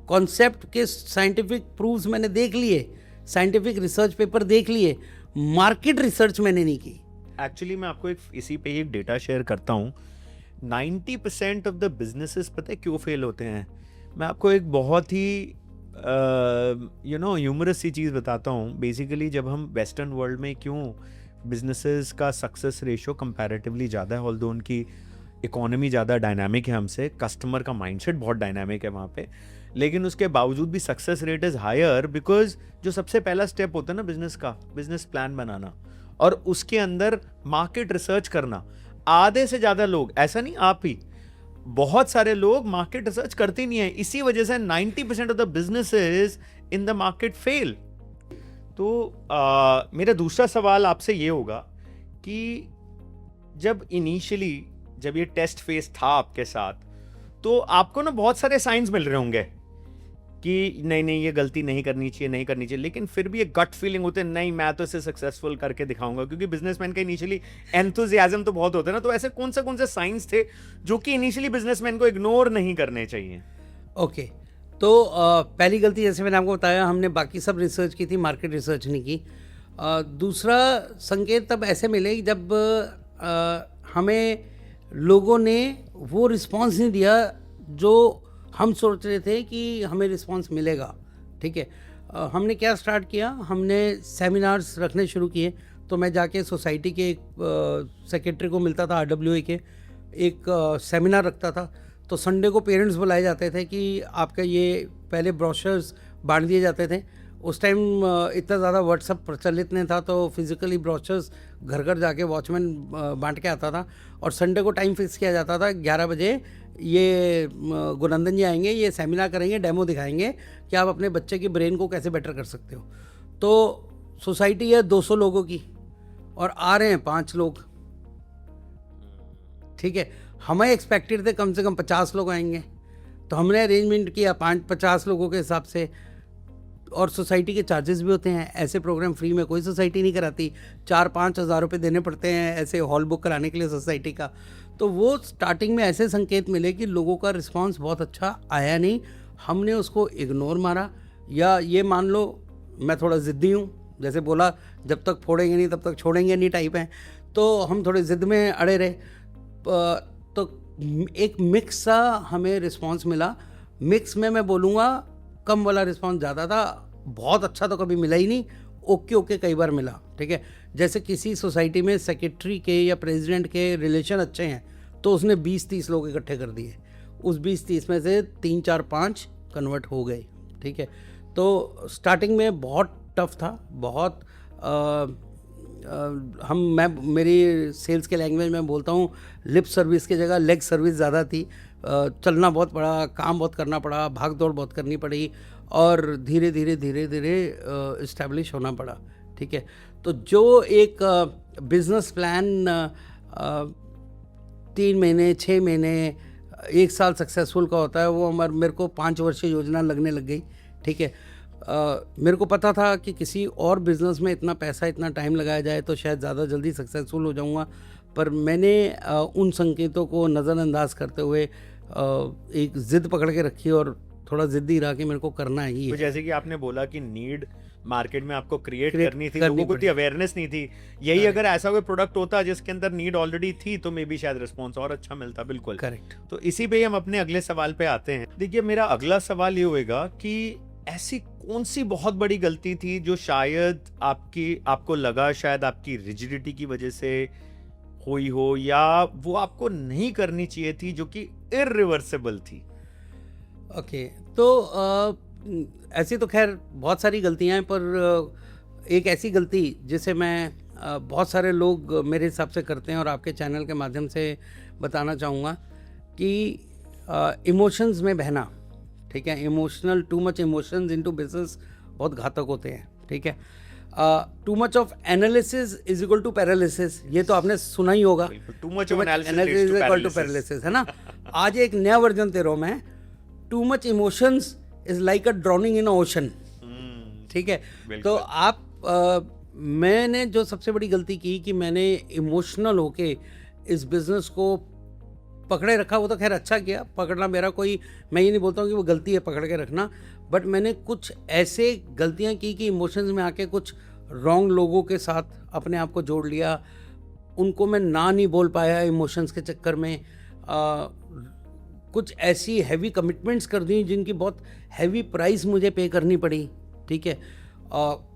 कॉन्सेप्ट के साइंटिफिक प्रूफ्स मैंने देख लिए, साइंटिफिक रिसर्च पेपर देख लिए, मार्केट रिसर्च मैंने नहीं की। एक्चुअली मैं आपको एक इसी पे ही एक डेटा शेयर करता हूँ। 90% ऑफ द बिजनेसेस पता है क्यों फेल होते हैं? मैं आपको एक बहुत ही ह्यूमरस सी चीज़ बताता हूँ। बेसिकली जब हम वेस्टर्न वर्ल्ड में क्यों बिजनेसेस का सक्सेस रेशियो कंपैरेटिवली ज़्यादा है, ऑल्दो उनकी इकोनॉमी ज़्यादा डायनामिक है हमसे, कस्टमर का माइंडसेट बहुत डायनामिक है वहाँ पे, लेकिन उसके बावजूद भी success rate is higher because जो सबसे पहला स्टेप होता है ना बिजनेस का, बिजनेस प्लान बनाना और उसके अंदर मार्केट रिसर्च करना। आधे से ज़्यादा लोग, ऐसा नहीं आप ही, बहुत सारे लोग मार्केट रिसर्च करते नहीं है, इसी वजह से 90% of the businesses in the market fail. तो मेरा दूसरा सवाल आपसे ये होगा कि जब इनिशियली जब ये टेस्ट फेज था आपके साथ, तो आपको ना बहुत सारे साइंस मिल रहे होंगे कि नहीं ये गलती नहीं करनी चाहिए, लेकिन फिर भी एक गट फीलिंग होते है, नहीं मैं तो इसे सक्सेसफुल करके दिखाऊंगा, क्योंकि बिजनेसमैन का इनिशियली एंथुजियाज्म तो बहुत होता है ना। तो ऐसे कौन से साइंस थे जो कि इनिशियली बिजनेसमैन को इग्नोर नहीं करने चाहिए? ओके, तो पहली गलती जैसे मैंने आपको बताया, हमने बाकी सब रिसर्च की थी, मार्केट रिसर्च नहीं की। दूसरा संकेत तब ऐसे मिले कि जब हमें लोगों ने वो रिस्पांस नहीं दिया जो हम सोच रहे थे कि हमें रिस्पांस मिलेगा, ठीक है। हमने क्या स्टार्ट किया, हमने सेमिनार्स रखने शुरू किए। तो मैं जाके सोसाइटी के एक सेक्रेटरी को मिलता था, RWA के, एक सेमिनार रखता था। तो संडे को पेरेंट्स बुलाए जाते थे कि आपका ये, पहले ब्रोशर्स बांट दिए जाते थे। उस टाइम इतना ज़्यादा व्हाट्सअप प्रचलित नहीं था, तो फिज़िकली ब्रोशर्स घर घर जाके वॉचमैन बांट के आता था। और संडे को टाइम फिक्स किया जाता था 11 बजे, ये गुरनंदन जी आएंगे, ये सेमिनार करेंगे, डेमो दिखाएंगे कि आप अपने बच्चे के ब्रेन को कैसे बेटर कर सकते हो। तो सोसाइटी है 200 लोगों की और आ रहे हैं 5 लोग, ठीक है। हमें एक्सपेक्टेड थे कम से कम 50 लोग आएंगे, तो हमने अरेंजमेंट किया 50 लोगों के हिसाब से। और सोसाइटी के चार्जेस भी होते हैं, ऐसे प्रोग्राम फ्री में कोई सोसाइटी नहीं कराती, 4-5 हज़ार रुपये देने पड़ते हैं ऐसे हॉल बुक कराने के लिए सोसाइटी का। तो वो स्टार्टिंग में ऐसे संकेत मिले कि लोगों का रिस्पांस बहुत अच्छा आया नहीं, हमने उसको इग्नोर मारा। या ये मान लो मैं थोड़ा ज़िद्दी हूँ, जैसे बोला जब तक फोड़ेंगे नहीं तब तक छोड़ेंगे नहीं टाइप हैं, तो हम थोड़े ज़िद में अड़े रहे। तो एक मिक्स सा हमें रिस्पांस मिला। मिक्स में मैं बोलूँगा कम वाला रिस्पॉन्स ज़्यादा था, बहुत अच्छा तो कभी मिला ही नहीं, ओके ओके कई बार मिला, ठीक है। जैसे किसी सोसाइटी में सेक्रेटरी के या प्रेसिडेंट के रिलेशन अच्छे हैं तो उसने 20-30 लोग इकट्ठे कर दिए, उस 20-30 में से 3-4-5 कन्वर्ट हो गए, ठीक है। तो स्टार्टिंग में बहुत टफ था, बहुत मैं मेरी सेल्स के लैंग्वेज में बोलता हूँ, लिप सर्विस की जगह लेग सर्विस ज़्यादा थी। चलना बहुत पड़ा, काम बहुत करना पड़ा, भाग दौड़ बहुत करनी पड़ी और धीरे धीरे इस्टेब्लिश होना पड़ा, ठीक है। तो जो एक बिजनेस प्लान 3 महीने 6 महीने 1 साल सक्सेसफुल का होता है, वो मेरे को 5 वर्षीय योजना लगने लग गई, ठीक है। मेरे को पता था कि किसी और बिज़नेस में इतना पैसा इतना टाइम लगाया जाए तो शायद ज़्यादा जल्दी सक्सेसफुल हो जाऊंगा, पर मैंने उन संकेतों को नज़रअंदाज करते हुए एक ज़िद पकड़ के रखी और थोड़ा ज़िद्दी रहा कि मेरे को करना ही तो है। जैसे कि आपने बोला कि नीड मार्केट में आपको क्रिएट Create करनी थी, करनी लोगों को पड़ी। इतनी अवेयरनेस नहीं थी। यही अगर ऐसा कोई प्रोडक्ट होता जिसके अंदर नीड ऑलरेडी थी तो मे बी शायद रिस्पॉन्स और अच्छा मिलता। बिल्कुल करेक्ट। तो इसी पे ही हम अपने अगले सवाल पे आते हैं। देखिए, मेरा अगला सवाल ये होएगा कि ऐसी कौन सी बहुत बड़ी गलती थी जो शायद आपको लगा शायद आपकी रिजिडिटी की वजह से हुई हो, या वो आपको नहीं करनी चाहिए थी जो कि इररिवर्सिबल थी? ओके, तो ऐसी तो खैर बहुत सारी गलतियां हैं, पर एक ऐसी गलती जिसे मैं बहुत सारे लोग मेरे हिसाब से करते हैं और आपके चैनल के माध्यम से बताना चाहूँगा कि इमोशंस में बहना, ठीक है। Emotional, too much emotions into business बहुत घातक होते हैं, ठीक है। Too much of analysis is equal to paralysis, ये तो आपने सुना ही होगा। Too much of analysis analysis leads is to equal to paralysis. Paralysis, है ना। आज एक नया वर्जन दे रहा हूँ मैं, to much emotions is like a drowning in ocean, ठीक है। तो मैंने जो सबसे बड़ी गलती की कि मैंने इमोशनल होके इस बिजनेस को पकड़े रखा। वो तो खैर अच्छा किया, पकड़ना मेरा कोई, मैं ये नहीं बोलता हूँ कि वो गलती है पकड़ के रखना, बट मैंने कुछ ऐसे गलतियाँ की कि इमोशंस में आके कुछ रॉन्ग लोगों के साथ अपने आप को जोड़ लिया, उनको मैं ना नहीं बोल पाया इमोशंस के चक्कर में। कुछ ऐसी हैवी कमिटमेंट्स कर दी जिनकी बहुत हैवी प्राइस मुझे पे करनी पड़ी, ठीक है।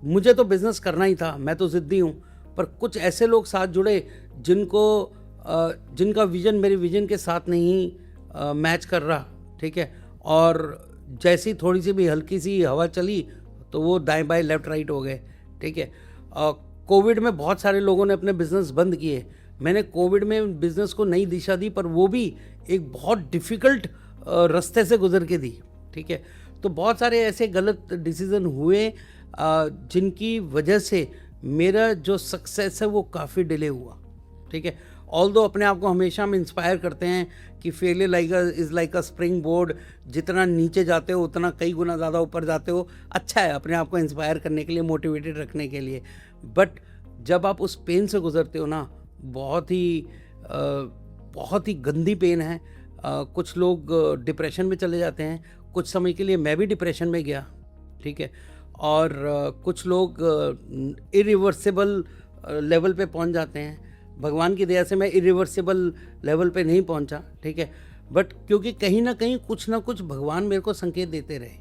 मुझे तो बिज़नेस करना ही था, मैं तो ज़िद्दी हूँ, पर कुछ ऐसे लोग साथ जुड़े जिनका विजन मेरे विजन के साथ नहीं मैच कर रहा, ठीक है। और जैसी थोड़ी सी भी हल्की सी हवा चली तो वो दाएं बाएं लेफ्ट राइट हो गए, ठीक है। कोविड में बहुत सारे लोगों ने अपने बिजनेस बंद किए, मैंने कोविड में बिजनेस को नई दिशा दी, पर वो भी एक बहुत डिफ़िकल्ट रास्ते से गुजर के दी, ठीक है। तो बहुत सारे ऐसे गलत डिसीज़न हुए जिनकी वजह से मेरा जो सक्सेस है वो काफ़ी डिले हुआ, ठीक है। ऑल्दो अपने आप को हमेशा हम इंस्पायर करते हैं कि failure is like a spring board, जितना नीचे जाते हो उतना कई गुना ज़्यादा ऊपर जाते हो। अच्छा है अपने आप को इंस्पायर करने के लिए, मोटिवेटेड रखने के लिए, बट जब आप उस पेन से गुजरते हो ना, बहुत ही गंदी पेन है। कुछ लोग डिप्रेशन में चले जाते हैं, कुछ समय के लिए मैं भी डिप्रेशन में गया, ठीक है। और कुछ लोग इरिवर्सिबल लेवल पे पहुंच जाते हैं। भगवान की दया से मैं इरिवर्सिबल लेवल पे नहीं पहुंचा, ठीक है, बट क्योंकि कहीं ना कहीं कुछ ना कुछ भगवान मेरे को संकेत देते रहे।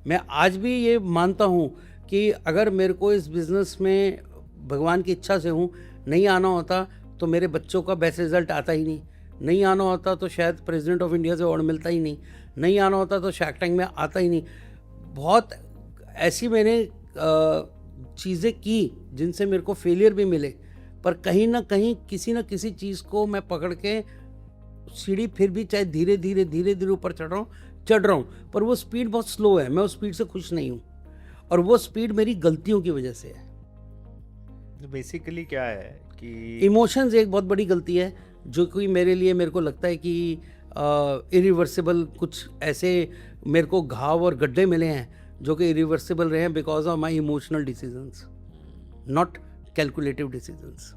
मैं आज भी ये मानता हूँ कि अगर मेरे को इस बिज़नेस में भगवान की इच्छा से हूँ, नहीं आना होता तो मेरे बच्चों का बेस्ट रिजल्ट आता ही नहीं आना होता तो शायद प्रेसिडेंट ऑफ इंडिया से अवार्ड मिलता ही नहीं आना होता तो शार्क टैंक में आता ही नहीं। बहुत ऐसी मैंने चीज़ें की जिनसे मेरे को फेलियर भी मिले, पर कहीं ना कहीं किसी न किसी चीज़ को मैं पकड़ के सीढ़ी फिर भी चाहे धीरे धीरे ऊपर चढ़ रहा हूँ, पर वो स्पीड बहुत स्लो है, मैं उस स्पीड से खुश नहीं हूँ, और वो स्पीड मेरी गलतियों की वजह से है। बेसिकली क्या है कि इमोशंस एक बहुत बड़ी गलती है जो कि मेरे को लगता है कि इरिवर्सिबल कुछ ऐसे मेरे को घाव और गड्ढे मिले हैं जो कि इरिवर्सिबल रहे हैं because of my emotional decisions, not calculative decisions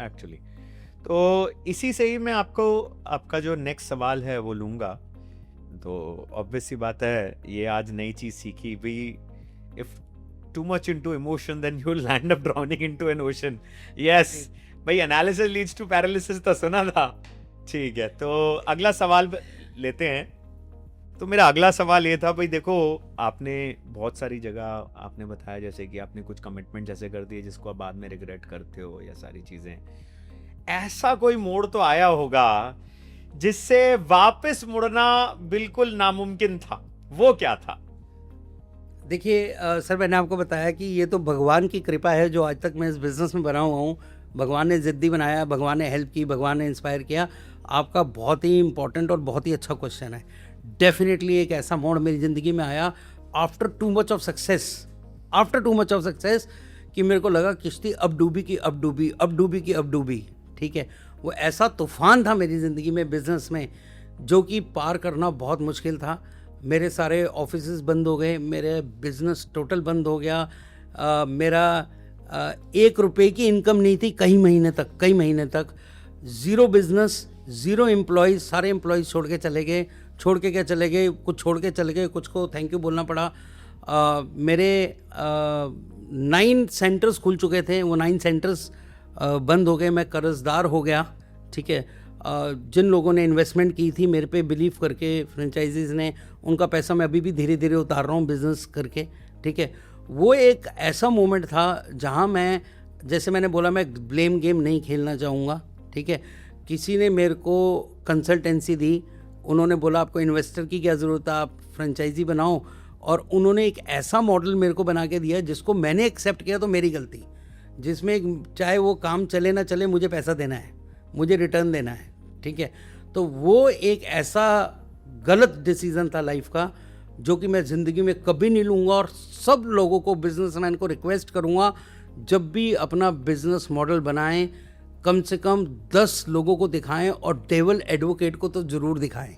actually. तो इसी से ही मैं आपका जो नेक्स्ट सवाल है वो लूँगा। तो ऑब्वियस सी बात है, ये आज नई चीज़ सीखी भी, if too much into emotion then you'll land up drowning into an ocean. Yes भाई, analysis leads to paralysis तो सुना था। ठीक है, तो अगला सवाल लेते हैं तो मेरा अगला सवाल ये था भाई, देखो आपने बहुत सारी जगह आपने बताया, जैसे कि आपने कुछ कमिटमेंट जैसे कर दिए जिसको आप बाद में रिग्रेट करते हो, या सारी चीजें, ऐसा कोई मोड़ तो आया होगा जिससे वापस मुड़ना बिल्कुल नामुमकिन था, वो क्या था? देखिए सर, मैंने आपको बताया कि ये तो भगवान की कृपा है जो आज तक मैं इस बिज़नेस में बना हुआ हूँ। भगवान ने ज़िद्दी बनाया, भगवान ने हेल्प की, भगवान ने इंस्पायर किया। आपका बहुत ही इम्पोर्टेंट और बहुत ही अच्छा क्वेश्चन है। डेफिनेटली एक ऐसा मोड़ मेरी ज़िंदगी में आया after two much of success कि मेरे को लगा किश्ती अब डूबी की अब डूबी, अब डूबी की अब डूबी। ठीक है, वो ऐसा तूफान था मेरी ज़िंदगी में बिज़नेस में जो कि पार करना बहुत मुश्किल था। मेरे सारे ऑफिसेज बंद हो गए, मेरे बिजनेस टोटल बंद हो गया। मेरा 1 रुपए की इनकम नहीं थी कई महीने तक। ज़ीरो बिजनेस, ज़ीरो एम्प्लॉयज़, सारे एम्प्लॉयज़ छोड़ के चले गए। कुछ छोड़ के चले गए, कुछ को थैंक यू बोलना पड़ा। मेरे 9 सेंटर्स खुल चुके थे, वो 9 सेंटर्स बंद हो गए। मैं कर्जदार हो गया। ठीक है, जिन लोगों ने इन्वेस्टमेंट की थी मेरे पे बिलीव करके, फ्रेंचाइजीज ने, उनका पैसा मैं अभी भी धीरे धीरे उतार रहा हूँ बिजनेस करके। ठीक है, वो एक ऐसा मोमेंट था जहाँ मैं, जैसे मैंने बोला, मैं ब्लेम गेम नहीं खेलना चाहूँगा। ठीक है, किसी ने मेरे को कंसल्टेंसी दी, उन्होंने बोला आपको इन्वेस्टर की क्या ज़रूरत है, आप फ्रेंचाइजी बनाओ, और उन्होंने एक ऐसा मॉडल मेरे को बना के दिया जिसको मैंने एक्सेप्ट किया तो मेरी गलती, जिसमें चाहे वो काम चले ना चले मुझे पैसा देना है, मुझे रिटर्न देना है। ठीक है, तो वो एक ऐसा गलत डिसीज़न था लाइफ का जो कि मैं ज़िंदगी में कभी नहीं लूँगा। और सब लोगों को, बिजनेसमैन को रिक्वेस्ट करूँगा, जब भी अपना बिजनेस मॉडल बनाएं कम से कम 10 लोगों को दिखाएं और डेविल एडवोकेट को तो ज़रूर दिखाएं।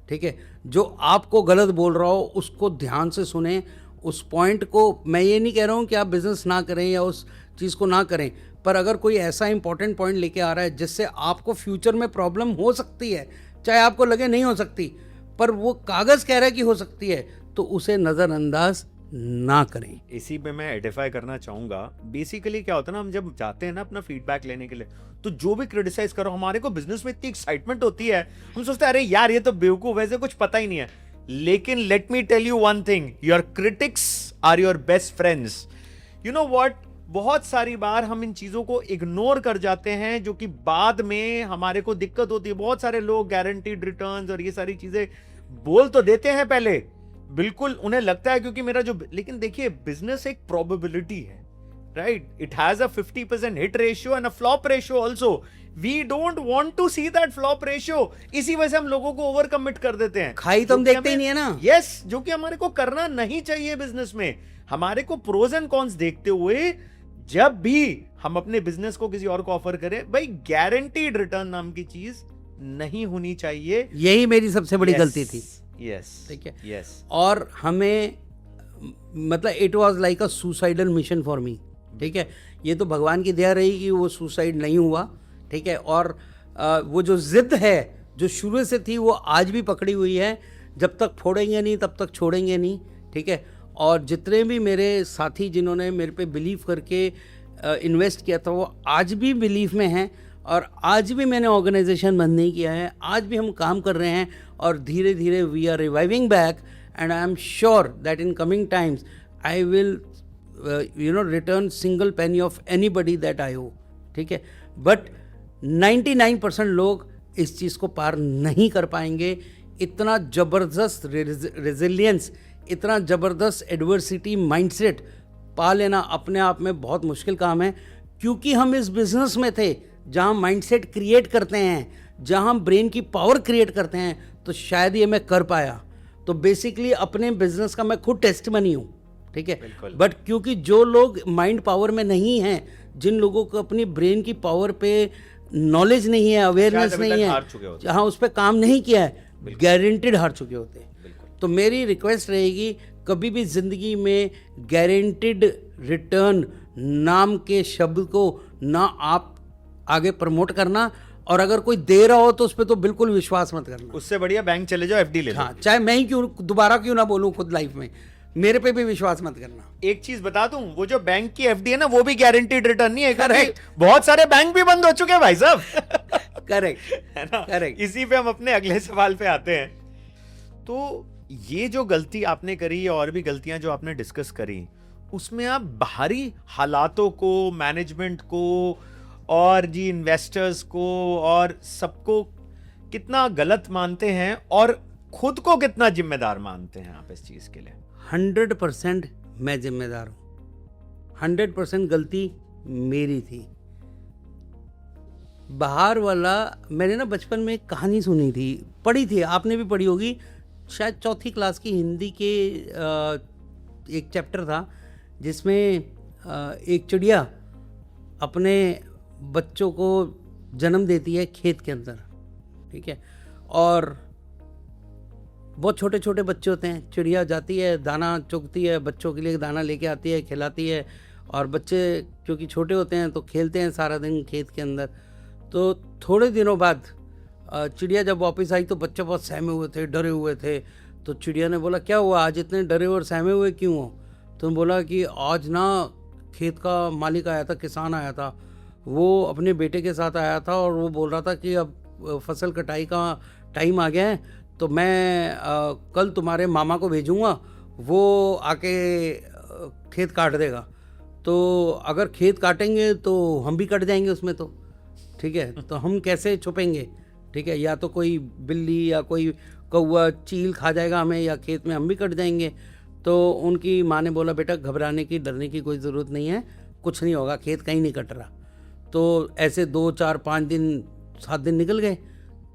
ठीक है, जो आपको गलत बोल रहा हो उसको ध्यान से सुने, उस पॉइंट को, मैं ये नहीं कह रहा हूँ कि आप बिज़नेस ना करें या उस चीज़ को ना करें, पर अगर कोई ऐसा इंपॉर्टेंट पॉइंट लेके आ रहा है जिससे आपको फ्यूचर में प्रॉब्लम हो सकती है, चाहे आपको लगे नहीं हो सकती, पर वो कागज़ कह रहा है कि हो सकती है, तो उसे नज़रअंदाज ना करें। इसी पे मैं एडिफाई करना चाहूंगा। बेसिकली क्या होता है ना, हम जब जाते हैं ना अपना फीडबैक लेने के लिए, तो जो भी क्रिटिसाइज करो, हमारे को बिजनेस में इतनी एक्साइटमेंट होती है, हम सोचते हैं अरे यार ये तो बेवकूफ, वैसे कुछ पता ही नहीं है। लेकिन let me tell you one thing, your critics are your best friends. You know what, बहुत सारी बार हम इन चीजों को इग्नोर कर जाते हैं जो कि बाद में हमारे को दिक्कत होती है। बहुत सारे लोग गारंटीड रिटर्न्स और ये सारी चीजें बोल तो देते हैं पहले, बिल्कुल उन्हें लगता है क्योंकि मेरा जो, लेकिन देखिए बिजनेस एक प्रोबेबिलिटी है, right? It has a 50% hit ratio and a flop ratio also. We don't want to see that flop ratio. इसी वजह से हम लोगों को ओवर कमिट कर देते हैं, खाई तो हम देखते ही नहीं है ना। यस, जो कि हमारे को करना नहीं चाहिए बिजनेस में। हमारे को प्रोज एंड कॉन्स देखते हुए जब भी हम अपने बिजनेस को किसी और को ऑफर करें, भाई गारंटीड रिटर्न नाम की चीज नहीं होनी चाहिए। यही मेरी सबसे बड़ी गलती थी। यस, ठीक है, यस। और हमें, मतलब it was like a suicidal mission for me. ठीक है, ये तो भगवान की दया रही कि वो सुसाइड नहीं हुआ। ठीक है, और वो जो जिद है जो शुरू से थी वो आज भी पकड़ी हुई है, जब तक फोड़ेंगे नहीं तब तक छोड़ेंगे नहीं। ठीक है, और जितने भी मेरे साथी जिन्होंने मेरे पे बिलीव करके इन्वेस्ट किया था वो आज भी बिलीव में हैं, और आज भी मैंने ऑर्गेनाइजेशन बंद नहीं किया है, आज भी हम काम कर रहे हैं, और धीरे धीरे we are reviving back, and I am sure that in coming times I will return single penny of anybody that I owe. ठीक है, बट 99% लोग इस चीज़ को पार नहीं कर पाएंगे। इतना ज़बरदस्त रेजिलियंस, इतना ज़बरदस्त एडवर्सिटी माइंडसेट पा लेना अपने आप में बहुत मुश्किल काम है, क्योंकि हम इस बिज़नेस में थे जहाँ माइंडसेट क्रिएट करते हैं, जहाँ हम ब्रेन की पावर क्रिएट करते हैं, तो शायद ये मैं कर पाया। तो बेसिकली अपने बिजनेस का मैं खुद टेस्टिमनी हूँ। ठीक है, बट क्योंकि जो लोग माइंड पावर में नहीं हैं, जिन लोगों को अपनी ब्रेन की पावर पे नॉलेज नहीं है, अवेयरनेस नहीं है, जहाँ उस पर काम नहीं किया है, गारंटेड हार चुके होते हैं। तो मेरी रिक्वेस्ट रहेगी, कभी भी ज़िंदगी में गारंटेड रिटर्न नाम के शब्द को ना आप आगे प्रमोट करना, और अगर कोई दे रहा हो तो उस पर तो बिल्कुल विश्वास मत करना। उससे बढ़िया बैंक चले जाओ, एफडी ले लो। हाँ, चाहे मैं ही दोबारा क्यों ना बोलूं खुद लाइफ में, मेरे पे भी विश्वास मत करना। एक चीज बता दूं, वो जो बैंक की एफडी है ना, वो भी गारंटीड रिटर्न नहीं है। करेक्ट, बहुत सारे बैंक भी बंद हो चुके हैं भाई साहब। करेक्ट, है ना? करेक्ट। इसी पे हम अपने अगले सवाल पे आते हैं। तो ये जो गलती आपने करी और भी गलतियां जो आपने डिस्कस करी, उसमें आप बाहरी हालातों को, मैनेजमेंट को और जी इन्वेस्टर्स को और सबको कितना गलत मानते हैं और खुद को कितना जिम्मेदार मानते हैं आप इस चीज के लिए? 100% मैं जिम्मेदार हूँ, 100% गलती मेरी थी। बाहर वाला, मैंने ना बचपन में एक कहानी सुनी थी, पढ़ी थी, आपने भी पढ़ी होगी, शायद चौथी क्लास की हिंदी के एक चैप्टर था जिसमें एक चिड़िया अपने बच्चों को जन्म देती है खेत के अंदर, ठीक है, और बहुत छोटे छोटे बच्चे होते हैं। चिड़िया जाती है, दाना चुगती है, बच्चों के लिए दाना लेके आती है, खिलाती है, और बच्चे क्योंकि छोटे होते हैं तो खेलते हैं सारा दिन खेत के अंदर। तो थोड़े दिनों बाद चिड़िया जब वापस आई तो बच्चे बहुत सहमे हुए थे, डरे हुए थे। तो चिड़िया ने बोला, क्या हुआ, आज इतने डरे और सहमे हुए क्यों हो? तो बोला कि आज ना खेत का मालिक आया था, किसान आया था, वो अपने बेटे के साथ आया था और वो बोल रहा था कि अब फसल कटाई का टाइम आ गया है, तो मैं कल तुम्हारे मामा को भेजूँगा, वो आके खेत काट देगा। तो अगर खेत काटेंगे तो हम भी कट जाएंगे उसमें, तो ठीक है, तो हम कैसे छुपेंगे, ठीक है, या तो कोई बिल्ली या कोई कौवा चील खा जाएगा हमें, या खेत में हम भी कट जाएंगे। तो उनकी माँ ने बोला, बेटा घबराने की, डरने की कोई ज़रूरत नहीं है, कुछ नहीं होगा, खेत कहीं नहीं कट रहा। तो ऐसे 2 4 5 दिन 7 दिन निकल गए,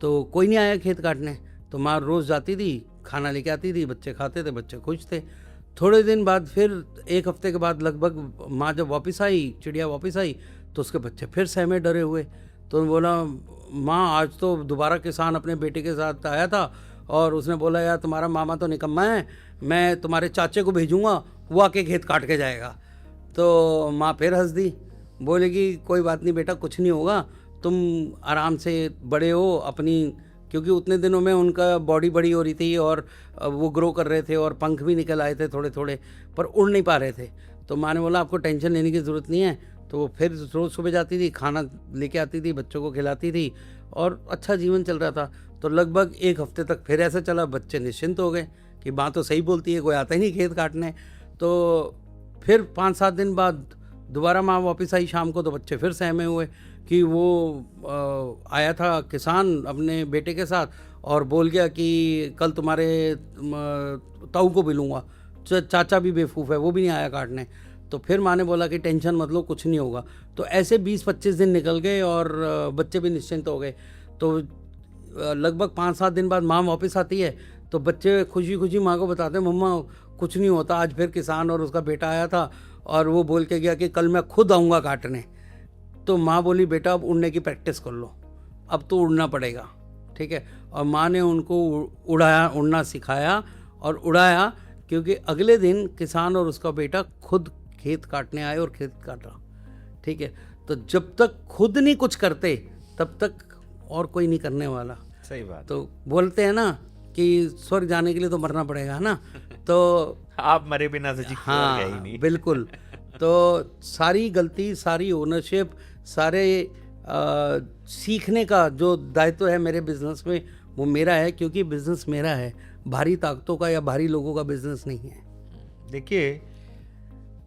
तो कोई नहीं आया खेत काटने। तो माँ रोज़ जाती थी, खाना लेके आती थी, बच्चे खाते थे, बच्चे खुश थे। थोड़े दिन बाद फिर 1 हफ्ते के बाद लगभग माँ जब वापस आई, चिड़िया वापस आई, तो उसके बच्चे फिर सहमे डरे हुए। तो बोला, माँ आज तो दोबारा किसान अपने बेटे के साथ आया था और उसने बोला, यार तुम्हारा मामा तो निकम्मा है, मैं तुम्हारे चाचे को भेजूँगा, वो आके खेत काट के जाएगा। तो माँ फिर हंस दी, बोलेगी कोई बात नहीं बेटा, कुछ नहीं होगा, तुम आराम से बड़े हो अपनी, क्योंकि उतने दिनों में उनका बॉडी बड़ी हो रही थी और वो ग्रो कर रहे थे और पंख भी निकल आए थे थोड़े थोड़े, पर उड़ नहीं पा रहे थे। तो माँ ने बोला, आपको टेंशन लेने की ज़रूरत नहीं है। तो वो फिर रोज़ सुबह जाती थी, खाना लेके आती थी, बच्चों को खिलाती थी और अच्छा जीवन चल रहा था। तो लगभग 1 हफ्ते तक फिर ऐसा चला, बच्चे निश्चिंत हो गए कि माँ तो सही बोलती है, कोई आता ही नहीं खेत काटने। तो फिर 5-7 दिन बाद दोबारा माँ वापस आई शाम को, तो बच्चे फिर सहमे हुए कि वो आया था किसान अपने बेटे के साथ और बोल गया कि कल तुम्हारे ताऊ को भी लूँगा, चाचा भी बेवकूफ़ है, वो भी नहीं आया काटने। तो फिर माँ ने बोला कि टेंशन मत लो, कुछ नहीं होगा। तो ऐसे 20-25 दिन निकल गए और बच्चे भी निश्चिंत हो गए। तो लगभग 5-7 दिन बाद माँ वापस आती है, तो बच्चे खुशी खुशी माँ को बताते हैं, मम्मा कुछ नहीं होता, आज फिर किसान और उसका बेटा आया था और वो बोल के गया कि कल मैं खुद आऊँगा काटने। तो माँ बोली, बेटा अब उड़ने की प्रैक्टिस कर लो, अब तो उड़ना पड़ेगा, ठीक है। और माँ ने उनको उड़ना सिखाया और उड़ाया, क्योंकि अगले दिन किसान और उसका बेटा खुद खेत काटने आए और खेत काटा, ठीक है। तो जब तक खुद नहीं कुछ करते तब तक और कोई नहीं करने वाला। सही बात। तो बोलते हैं ना कि स्वर्ग जाने के लिए तो मरना पड़ेगा, है ना। तो आप मरे बिना तो जी हाँ, गए ही नहीं। बिल्कुल। तो सारी गलती, सारी ओनरशिप, सारे सीखने का जो दायित्व है मेरे बिजनेस में, वो मेरा है, क्योंकि बिजनेस मेरा है, भारी ताकतों का या भारी लोगों का बिजनेस नहीं है। देखिए,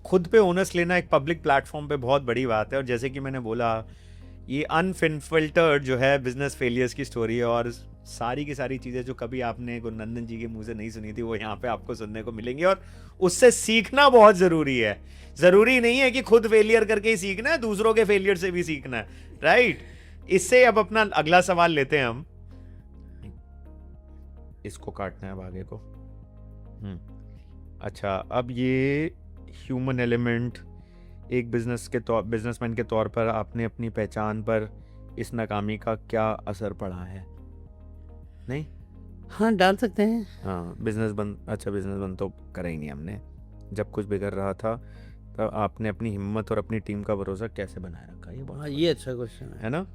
खुद पे ओनर्स लेना एक पब्लिक प्लेटफॉर्म पे बहुत बड़ी बात है, और जैसे कि मैंने बोला, ये अनफिल्टर्ड जो है बिजनेस फेलियर्स की स्टोरी है, और सारी की सारी चीज़ें जो कभी आपने गुरनंदन जी के मुंह से नहीं सुनी थी, वो यहाँ पे आपको सुनने को मिलेंगी, और उससे सीखना बहुत ज़रूरी है। ज़रूरी नहीं है कि खुद फेलियर करके ही सीखना है, दूसरों के फेलियर से भी सीखना है, राइट। इससे अब अपना अगला सवाल लेते हैं हम। इसको काटना है अब आगे को। अच्छा, अब ये ह्यूमन एलिमेंट एक बिजनेसमैन के तौर पर आपने अपनी पहचान पर इस नाकामी का क्या असर पड़ा है? नहीं, हाँ, डाल सकते हैं। हाँ, बिजनेस बंद तो करा ही नहीं हमने। जब कुछ बिगड़ रहा था तब आपने अपनी हिम्मत और अपनी टीम का भरोसा कैसे बनाए रखा? ये बहुत ये अच्छा क्वेश्चन है ना।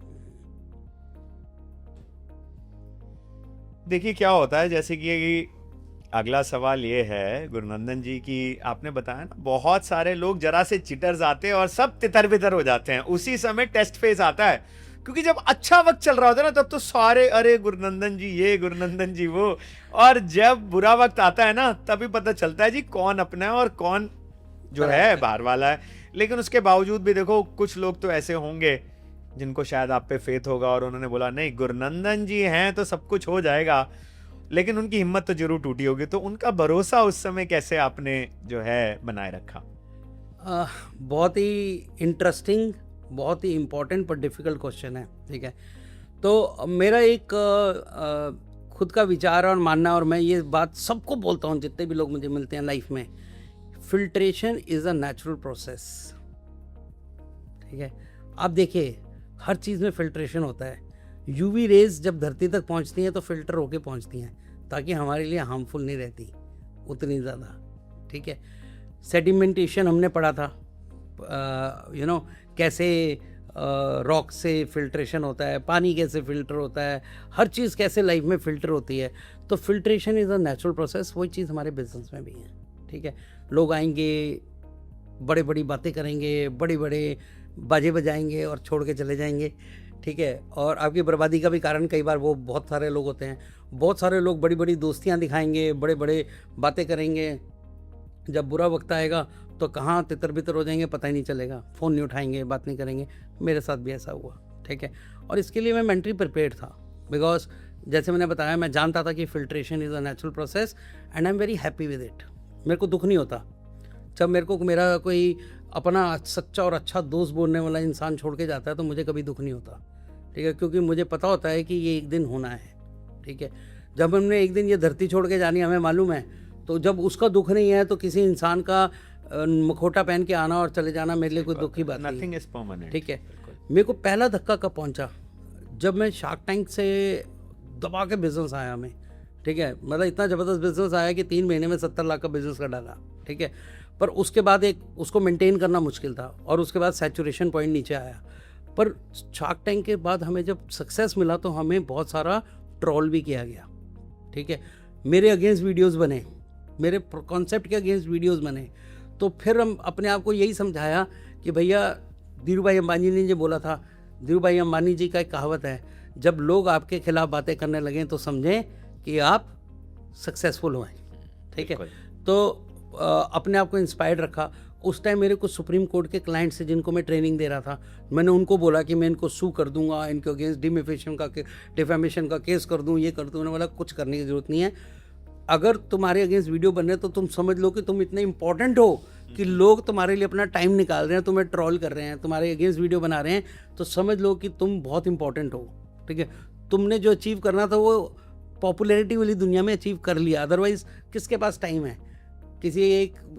देखिए क्या होता है, जैसे कि अगला सवाल ये है गुरनंदन जी की, आपने बताया ना, बहुत सारे लोग जरा से चिटर्स आते हैं और सब तितर बितर हो जाते हैं, उसी समय टेस्ट फेज आता है, क्योंकि जब अच्छा वक्त चल रहा होता है ना तब तो सारे अरे गुरुनंदन जी ये, गुरुनंदन जी वो, और जब बुरा वक्त आता है ना तभी पता चलता है जी कौन अपना है और कौन जो है बाहर वाला है। लेकिन उसके बावजूद भी देखो कुछ लोग तो ऐसे होंगे जिनको शायद आप पे फेथ होगा और उन्होंने बोला नहीं गुरुनंदन जी हैं तो सब कुछ हो जाएगा, लेकिन उनकी हिम्मत तो जरूर टूटी होगी। तो उनका भरोसा उस समय कैसे आपने जो है बनाए रखा? बहुत ही इंटरेस्टिंग, बहुत ही इम्पोर्टेंट पर डिफ़िकल्ट क्वेश्चन है, ठीक है। तो मेरा एक खुद का विचार और मानना, और मैं ये बात सबको बोलता हूँ जितने भी लोग मुझे मिलते हैं लाइफ में, filtration is a natural process, ठीक है। आप देखिए हर चीज़ में फिल्ट्रेशन होता है। यूवी रेज जब धरती तक पहुँचती हैं तो फिल्टर होके पहुँचती हैं ताकि हमारे लिए हार्मफुल नहीं रहती उतनी ज़्यादा, ठीक है। सेडिमेंटेशन हमने पढ़ा था, कैसे रॉक से फिल्ट्रेशन होता है, पानी कैसे फिल्टर होता है, हर चीज़ कैसे लाइफ में फ़िल्टर होती है। तो filtration is a natural process. वही चीज़ हमारे बिजनेस में भी है, ठीक है। लोग आएंगे, बड़े बड़ी बातें करेंगे, बड़े बड़े बाजे बजाएंगे और छोड़ के चले जाएंगे, ठीक है। और आपकी बर्बादी का भी कारण कई बार वो बहुत सारे लोग होते हैं। बहुत सारे लोग बड़ी बड़ी दोस्तियाँ दिखाएंगे, बड़े बड़े बातें करेंगे, जब बुरा वक्त आएगा तो कहाँ तितर बितर हो जाएंगे पता ही नहीं चलेगा, फ़ोन नहीं उठाएंगे, बात नहीं करेंगे। मेरे साथ भी ऐसा हुआ, ठीक है। और इसके लिए मैं मेंटली प्रिपेयर्ड था, बिकॉज जैसे मैंने बताया मैं जानता था कि filtration is a natural process and I am very happy with it. मेरे को दुख नहीं होता जब मेरे को मेरा कोई अपना सच्चा और अच्छा दोस्त बोलने वाला इंसान छोड़ के जाता है, तो मुझे कभी दुख नहीं होता, ठीक है, क्योंकि मुझे पता होता है कि ये एक दिन होना है, ठीक है। जब हमने एक दिन ये धरती छोड़ के जानी हमें मालूम है, तो जब उसका दुख नहीं है तो किसी इंसान का मुखौटा पहन के आना और चले जाना मेरे लिए कोई दुख की बात नहीं, नथिंग इज परमानेंट, ठीक है। मेरे को पहला धक्का कब पहुंचा, जब मैं शार्क टैंक से दबा के बिजनेस आया हमें, ठीक है। मतलब इतना ज़बरदस्त बिजनेस आया कि 3 महीने में 70 लाख का बिजनेस कर डाला, ठीक है। पर उसके बाद एक उसको मेंटेन करना मुश्किल था और उसके बाद सैचुरेशन पॉइंट नीचे आया। पर शार्क टैंक के बाद हमें जब सक्सेस मिला तो हमें बहुत सारा ट्रोल भी किया गया, ठीक है। मेरे अगेंस्ट वीडियोस बने, मेरे कॉन्सेप्ट के अगेंस्ट वीडियोस बने। तो फिर हम अपने आप को यही समझाया कि भैया धीरू भाई अंबानी ने जो बोला था, धीरू भाई अंबानी जी का एक कहावत है, जब लोग आपके खिलाफ बातें करने लगें तो समझें कि आप सक्सेसफुल हुए, ठीक है। तो अपने आप को इंस्पायर्ड रखा। उस टाइम मेरे कुछ सुप्रीम कोर्ट के क्लाइंट्स से जिनको मैं ट्रेनिंग दे रहा था, मैंने उनको बोला कि मैं इनको सू कर दूंगा, इनके अगेंस्ट डिफेमेशन का केस कर दूं, ये कर दूं। उन्होंने बोला कुछ करने की ज़रूरत नहीं है, अगर तुम्हारे अगेंस्ट वीडियो बन रहे हैं तो तुम समझ लो कि तुम इतने इंपॉर्टेंट हो कि लोग तुम्हारे लिए अपना टाइम निकाल रहे हैं, तुम्हें ट्रोल कर रहे हैं, तुम्हारे अगेंस्ट वीडियो बना रहे हैं, तो समझ लो कि तुम बहुत इंपॉर्टेंट हो, ठीक है। तुमने जो अचीव करना था वो पॉपुलैरिटी वाली दुनिया में अचीव कर लिया, अदरवाइज किसके पास टाइम है?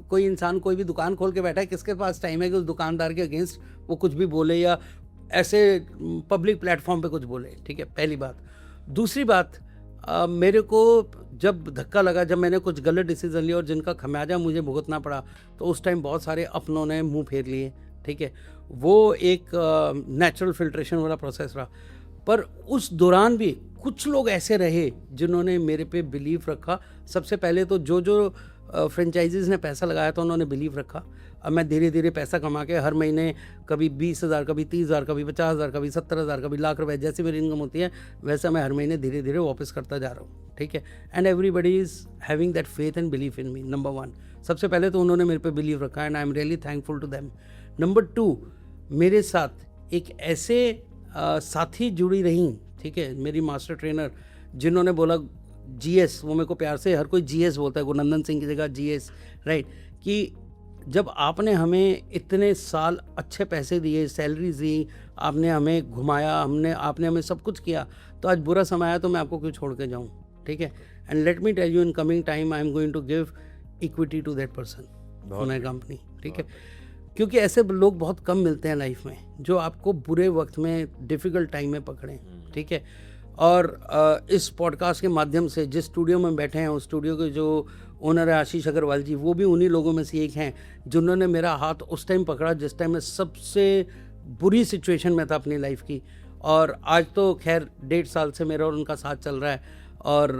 कोई इंसान कोई भी दुकान खोल के बैठा है, किसके पास टाइम है कि उस दुकानदार के अगेंस्ट वो कुछ भी बोले या ऐसे पब्लिक प्लेटफॉर्म पे कुछ बोले, ठीक है, पहली बात। दूसरी बात, मेरे को जब धक्का लगा, जब मैंने कुछ गलत डिसीजन लिया और जिनका खमियाजा मुझे भुगतना पड़ा, तो उस टाइम बहुत सारे अपनों ने मुंह फेर लिए, ठीक है। वो एक नेचुरल फिल्ट्रेशन वाला प्रोसेस रहा। पर उस दौरान भी कुछ लोग ऐसे रहे जिन्होंने मेरे पे बिलीव रखा। सबसे पहले तो जो फ्रेंचाइजीज़ ने पैसा लगाया था उन्होंने बिलीव रखा। अब मैं धीरे धीरे पैसा कमा के हर महीने कभी 20,000, कभी 30,000, कभी 50,000, कभी 70,000, कभी लाख रुपए, जैसे मेरी इनकम होती है वैसा मैं हर महीने धीरे धीरे वापस करता जा रहा हूँ, ठीक है। And everybody is having that faith and belief in me, number 1। सबसे पहले तो उन्होंने मेरे पे बिलीव रखा and I am really thankful to them. Number 2, मेरे साथ एक ऐसे साथी जुड़ी रहीं, ठीक है, मेरी मास्टर ट्रेनर, जिन्होंने बोला GS, वो मेरे को प्यार से हर कोई GS बोलता है, गुरुनंदन सिंह की जगह GS, राइट, कि जब आपने हमें इतने साल अच्छे पैसे दिए, सैलरीज दी, आपने हमें घुमाया, आपने हमें सब कुछ किया, तो आज बुरा समय आया तो मैं आपको क्यों छोड़ के जाऊँ, ठीक है। And let me tell you, in coming time I am going to give equity to that person in my company, ठीक है। क्योंकि ऐसे लोग बहुत कम मिलते हैं लाइफ में जो आपको बुरे वक्त में, डिफ़िकल्ट टाइम में पकड़ें, ठीक है। और इस पॉडकास्ट के माध्यम से जिस स्टूडियो में बैठे हैं, उस स्टूडियो के जो ओनर है आशीष अग्रवाल जी, वो भी उन्हीं लोगों में से एक हैं जिन्होंने मेरा हाथ उस टाइम पकड़ा जिस टाइम मैं सबसे बुरी सिचुएशन में था अपनी लाइफ की। और आज तो खैर 1.5 साल से मेरा और उनका साथ चल रहा है, और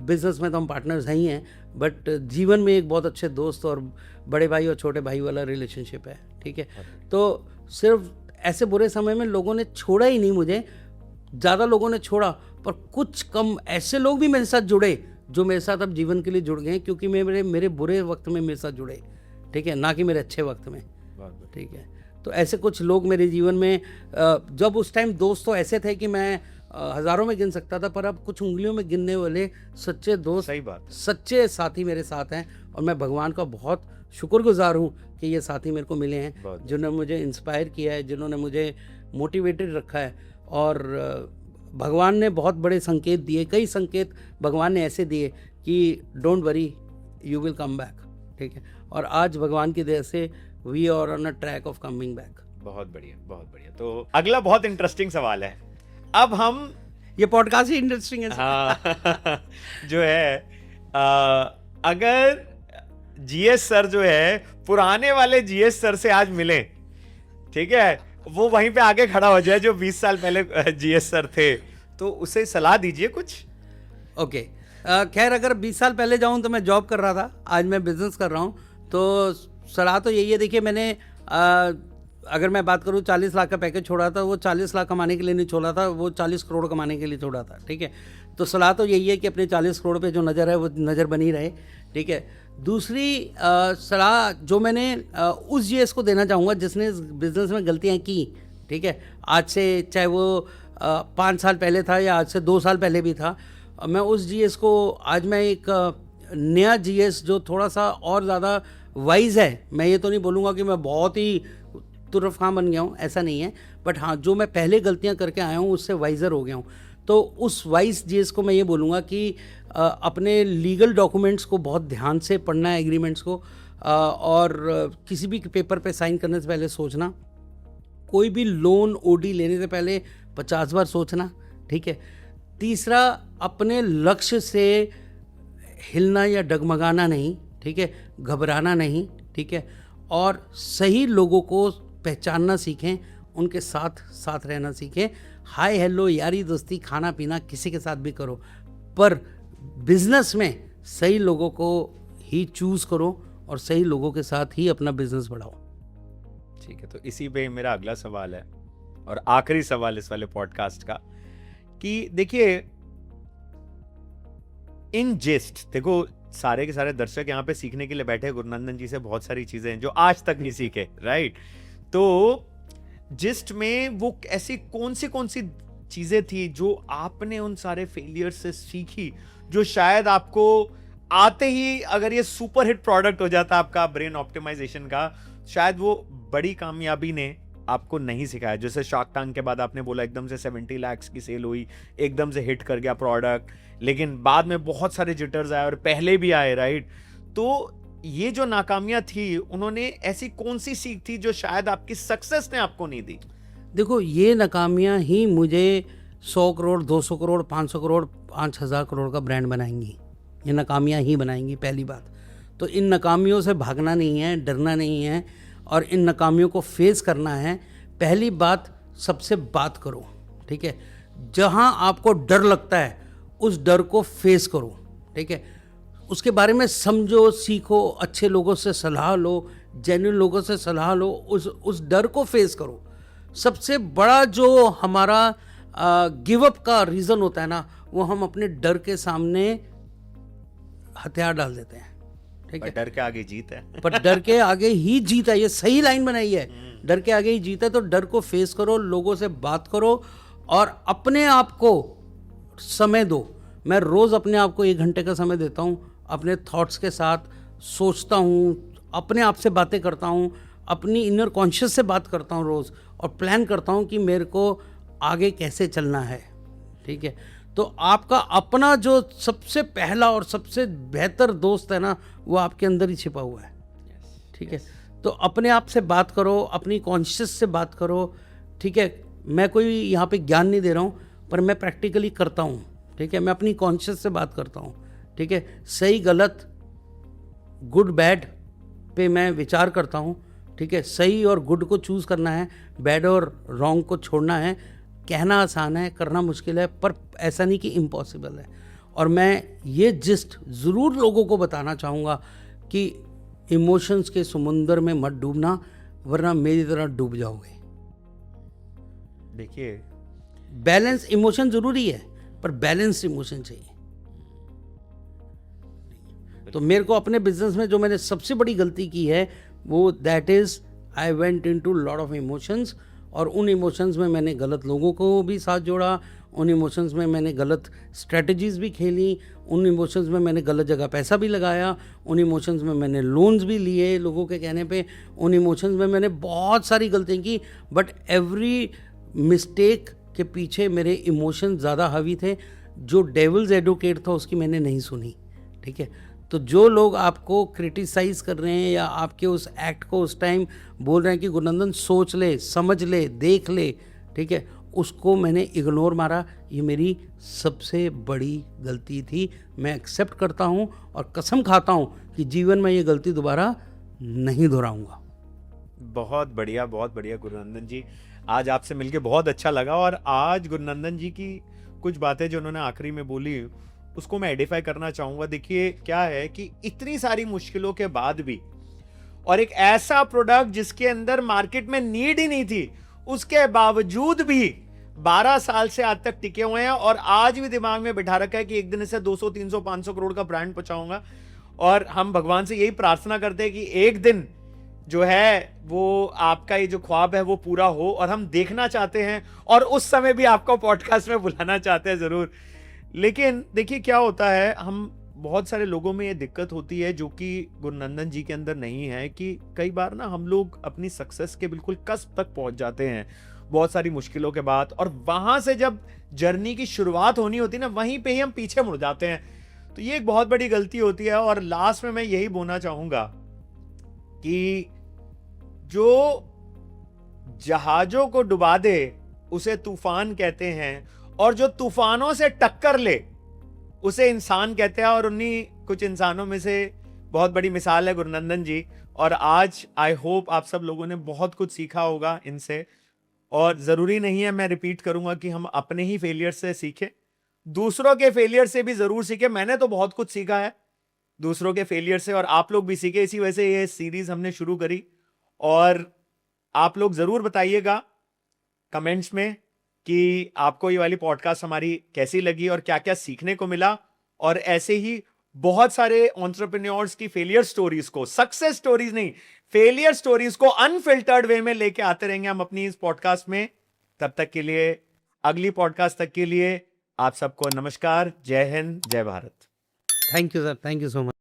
बिज़नेस में तो हम पार्टनर्स ही हैं, बट जीवन में एक बहुत अच्छे दोस्त और बड़े भाई और छोटे भाई वाला रिलेशनशिप है, ठीक है। तो सिर्फ ऐसे बुरे समय में लोगों ने छोड़ा ही नहीं मुझे, ज़्यादा लोगों ने छोड़ा, पर कुछ कम ऐसे लोग भी मेरे साथ जुड़े जो मेरे साथ अब जीवन के लिए जुड़ गए हैं, क्योंकि मेरे बुरे वक्त में मेरे साथ जुड़े, ठीक है, ना कि मेरे अच्छे वक्त में, ठीक है। तो ऐसे कुछ लोग मेरे जीवन में, जब उस टाइम दोस्त तो ऐसे थे कि मैं हज़ारों में गिन सकता था, पर अब कुछ उंगलियों में गिनने वाले सच्चे दोस्त, सही बात, सच्चे साथी मेरे साथ हैं, और मैं भगवान का बहुत शुक्रगुजार हूँ कि ये साथी मेरे को मिले हैं, जिन्होंने मुझे इंस्पायर किया है, जिन्होंने मुझे मोटिवेटेड रखा है। और भगवान ने बहुत बड़े संकेत दिए, कई संकेत भगवान ने ऐसे दिए कि don't worry, you will come back, ठीक है। और आज भगवान की दया से we are on a track of coming back. बहुत बढ़िया, बहुत बढ़िया। तो अगला बहुत इंटरेस्टिंग सवाल है। अब हम, ये पॉडकास्ट ही इंटरेस्टिंग है। हाँ, जो है अगर जीएस सर जो है पुराने वाले जीएस सर से आज मिले, ठीक है, वो वहीं पे आगे खड़ा हो जाए जो 20 साल पहले जीएस सर थे, तो उसे सलाह दीजिए कुछ। ओके, खैर अगर 20 साल पहले जाऊं तो मैं जॉब कर रहा था, आज मैं बिजनेस कर रहा हूं, तो सलाह तो यही है। देखिए, मैंने अगर मैं बात करूं 40 लाख का पैकेज छोड़ा था, वो 40 लाख कमाने के लिए नहीं छोड़ा था, वो 40 करोड़ कमाने के लिए छोड़ा था, ठीक है। तो सलाह तो यही है कि अपने 40 करोड़ पे जो नज़र है वो नज़र बनी रहे, ठीक है। दूसरी सलाह जो मैंने उस जीएस को देना चाहूँगा जिसने बिजनेस में गलतियाँ की, ठीक है, आज से चाहे वो 5 साल पहले था या आज से 2 साल पहले भी था, मैं उस जीएस को, आज मैं एक नया जीएस जो थोड़ा सा और ज़्यादा वाइज है, मैं ये तो नहीं बोलूँगा कि मैं बहुत ही तुरफ खां बन गया हूँ, ऐसा नहीं है, बट हाँ, जो मैं पहले गलतियाँ करके आया हूँ उससे वाइज़र हो गया हूँ। तो उस वाइज जीएस को मैं ये बोलूँगा कि अपने लीगल डॉक्यूमेंट्स को बहुत ध्यान से पढ़ना है, एग्रीमेंट्स को, और किसी भी पेपर पे साइन करने से पहले सोचना, कोई भी लोन ओडी लेने से पहले 50 बार सोचना, ठीक है। तीसरा, अपने लक्ष्य से हिलना या डगमगाना नहीं, ठीक है, घबराना नहीं, ठीक है, और सही लोगों को पहचानना सीखें, उनके साथ साथ रहना सीखें। हाय हेलो, यारी दोस्ती, खाना पीना किसी के साथ भी करो, पर बिजनेस में सही लोगों को ही चूज़ करो और सही लोगों के साथ ही अपना बिजनेस बढ़ाओ। ठीक है, तो इसी पे मेरा अगला सवाल है और आखिरी सवाल इस वाले पॉडकास्ट का, कि देखिए, इन जिस्ट, देखो सारे के सारे दर्शक यहाँ पे सीखने के लिए बैठे हैं गुरुनंदन जी से बहुत सारी चीजें हैं जो आज तक नहीं सीखे, राइट। तो जिस्ट में वो ऐसी कौन सी चीजें थी जो आपने उन सारे फेलियर से सीखी, जो शायद आपको आते ही, अगर ये सुपर हिट प्रोडक्ट हो जाता आपका ब्रेन ऑप्टिमाइजेशन का, शायद वो बड़ी कामयाबी ने आपको नहीं सिखाया। जैसे शार्क टैंक के बाद आपने बोला एकदम से 70 लाख की सेल हुई, एकदम से हिट कर गया प्रोडक्ट, लेकिन बाद में बहुत सारे जिटर्स आए और पहले भी आए, राइट। तो ये जो नाकामियां थी, उन्होंने ऐसी कौन सी सीख थी जो शायद आपकी सक्सेस ने आपको नहीं दी? देखो, ये नाकामियां ही मुझे 100 करोड़, 200 करोड़, 500 करोड़, 5000 करोड़ का ब्रांड बनाएंगी। ये नाकामियां ही बनाएंगी, पहली बात। तो इन नाकामियों से भागना नहीं है, डरना नहीं है, और इन नाकामियों को फेस करना है। पहली बात, सबसे बात करो, ठीक है। जहां आपको डर लगता है उस डर को फेस करो, ठीक है। उसके बारे में समझो, सीखो, अच्छे लोगों से सलाह लो, जेन्युइन लोगों से सलाह लो, उस डर को फेस करो। सबसे बड़ा जो हमारा गिव अप का रीज़न होता है ना, वो हम अपने डर के सामने हथियार डाल देते हैं, ठीक है। डर के आगे जीत है। पर डर के आगे ही जीत है, ये सही लाइन बनाई है, डर के आगे ही जीत है। तो डर को फेस करो, लोगों से बात करो और अपने आप को समय दो। मैं रोज़ अपने आप को 1 घंटे का समय देता हूँ, अपने थॉट्स के साथ सोचता हूँ, अपने आप से बातें करता हूँ, अपनी इनर कॉन्शियस से बात करता हूँ रोज़, और प्लान करता हूँ कि मेरे को आगे कैसे चलना है, ठीक है। तो आपका अपना जो सबसे पहला और सबसे बेहतर दोस्त है ना, वो आपके अंदर ही छिपा हुआ है, ठीक है। तो अपने आप से बात करो, अपनी कॉन्शियस से बात करो, ठीक है। मैं कोई यहाँ पे ज्ञान नहीं दे रहा हूँ, पर मैं प्रैक्टिकली करता हूँ, ठीक है। मैं अपनी कॉन्शियस से बात करता हूँ, ठीक है। सही गलत, गुड बैड पे मैं विचार करता हूँ, ठीक है। सही और गुड को चूज़ करना है, बैड और रॉन्ग को छोड़ना है। कहना आसान है, करना मुश्किल है, पर ऐसा नहीं कि इम्पॉसिबल है। और मैं ये जिस्ट ज़रूर लोगों को बताना चाहूँगा कि इमोशंस के समुंदर में मत डूबना, वरना मेरी तरह डूब जाओगे। देखिए बैलेंस इमोशन ज़रूरी है, पर बैलेंस्ड इमोशन चाहिए। तो मेरे को अपने बिजनेस में जो मैंने सबसे बड़ी गलती की है वो that is I went into lot of emotions, और उन इमोशंस में मैंने गलत लोगों को भी साथ जोड़ा, उन इमोशंस में मैंने गलत स्ट्रेटजीज भी खेली, उन इमोशंस में मैंने गलत जगह पैसा भी लगाया, उन इमोशंस में मैंने लोन्स भी लिए लोगों के कहने पे, उन इमोशंस में मैंने बहुत सारी गलतियाँ की, बट एवरी मिस्टेक के पीछे मेरे इमोशंस ज़्यादा हावी थे। जो डेविल्स एडवोकेट था उसकी मैंने नहीं सुनी, ठीक है। तो जो लोग आपको क्रिटिसाइज कर रहे हैं या आपके उस एक्ट को उस टाइम बोल रहे हैं कि गुरनंदन सोच ले, समझ ले, देख ले, ठीक है, उसको मैंने इग्नोर मारा। ये मेरी सबसे बड़ी गलती थी। मैं एक्सेप्ट करता हूँ और कसम खाता हूँ कि जीवन में ये गलती दोबारा नहीं दोहराऊंगा। बहुत बढ़िया गुरुनंदन जी, आज आपसे मिलके बहुत अच्छा लगा। और आज गुरुनंदन जी की कुछ बातें जो उन्होंने आखिरी में बोली उसको मैं एडिफाई करना चाहूंगा। देखिए क्या है कि इतनी सारी मुश्किलों के बाद भी, और एक ऐसा प्रोडक्ट जिसके अंदर मार्केट में नीड ही नहीं थी, उसके बावजूद भी 12 साल से आज तक टिके हुए हैं। और आज भी दिमाग में बिठा रखा है कि एक दिन इसे 200, 300, 500 करोड़ का ब्रांड पहुंचाऊंगा। और हम भगवान से यही प्रार्थना करते हैं कि एक दिन जो है वो आपका ये जो ख्वाब है वो पूरा हो, और हम देखना चाहते हैं और उस समय भी आपको पॉडकास्ट में बुलाना चाहते हैं जरूर। लेकिन देखिए क्या होता है, हम बहुत सारे लोगों में ये दिक्कत होती है जो कि गुरुनंदन जी के अंदर नहीं है, कि कई बार ना हम लोग अपनी सक्सेस के बिल्कुल कस्ब तक पहुंच जाते हैं बहुत सारी मुश्किलों के बाद, और वहां से जब जर्नी की शुरुआत होनी होती है ना, वहीं पे ही हम पीछे मुड़ जाते हैं। तो ये एक बहुत बड़ी गलती होती है। और लास्ट में मैं यही बोलना चाहूंगा कि जो जहाजों को डुबा दे उसे तूफान कहते हैं, और जो तूफानों से टक्कर ले उसे इंसान कहते हैं। और उन्हीं कुछ इंसानों में से बहुत बड़ी मिसाल है गुरुनंदन जी। और आज आई होप आप सब लोगों ने बहुत कुछ सीखा होगा इनसे। और जरूरी नहीं है, मैं रिपीट करूंगा, कि हम अपने ही फेलियर से सीखें, दूसरों के फेलियर से भी जरूर सीखें। मैंने तो बहुत कुछ सीखा है दूसरों के फेलियर से, और आप लोग भी सीखे। इसी वजह से ये सीरीज हमने शुरू करी। और आप लोग जरूर बताइएगा कमेंट्स में कि आपको ये वाली पॉडकास्ट हमारी कैसी लगी और क्या क्या सीखने को मिला। और ऐसे ही बहुत सारे एंटरप्रेन्योर्स की फेलियर स्टोरीज को, सक्सेस स्टोरीज नहीं, फेलियर स्टोरीज को अनफिल्टर्ड वे में लेके आते रहेंगे हम अपनी इस पॉडकास्ट में। तब तक के लिए, अगली पॉडकास्ट तक के लिए आप सबको नमस्कार, जय हिंद, जय Bharat. Thank you sir, thank you so much.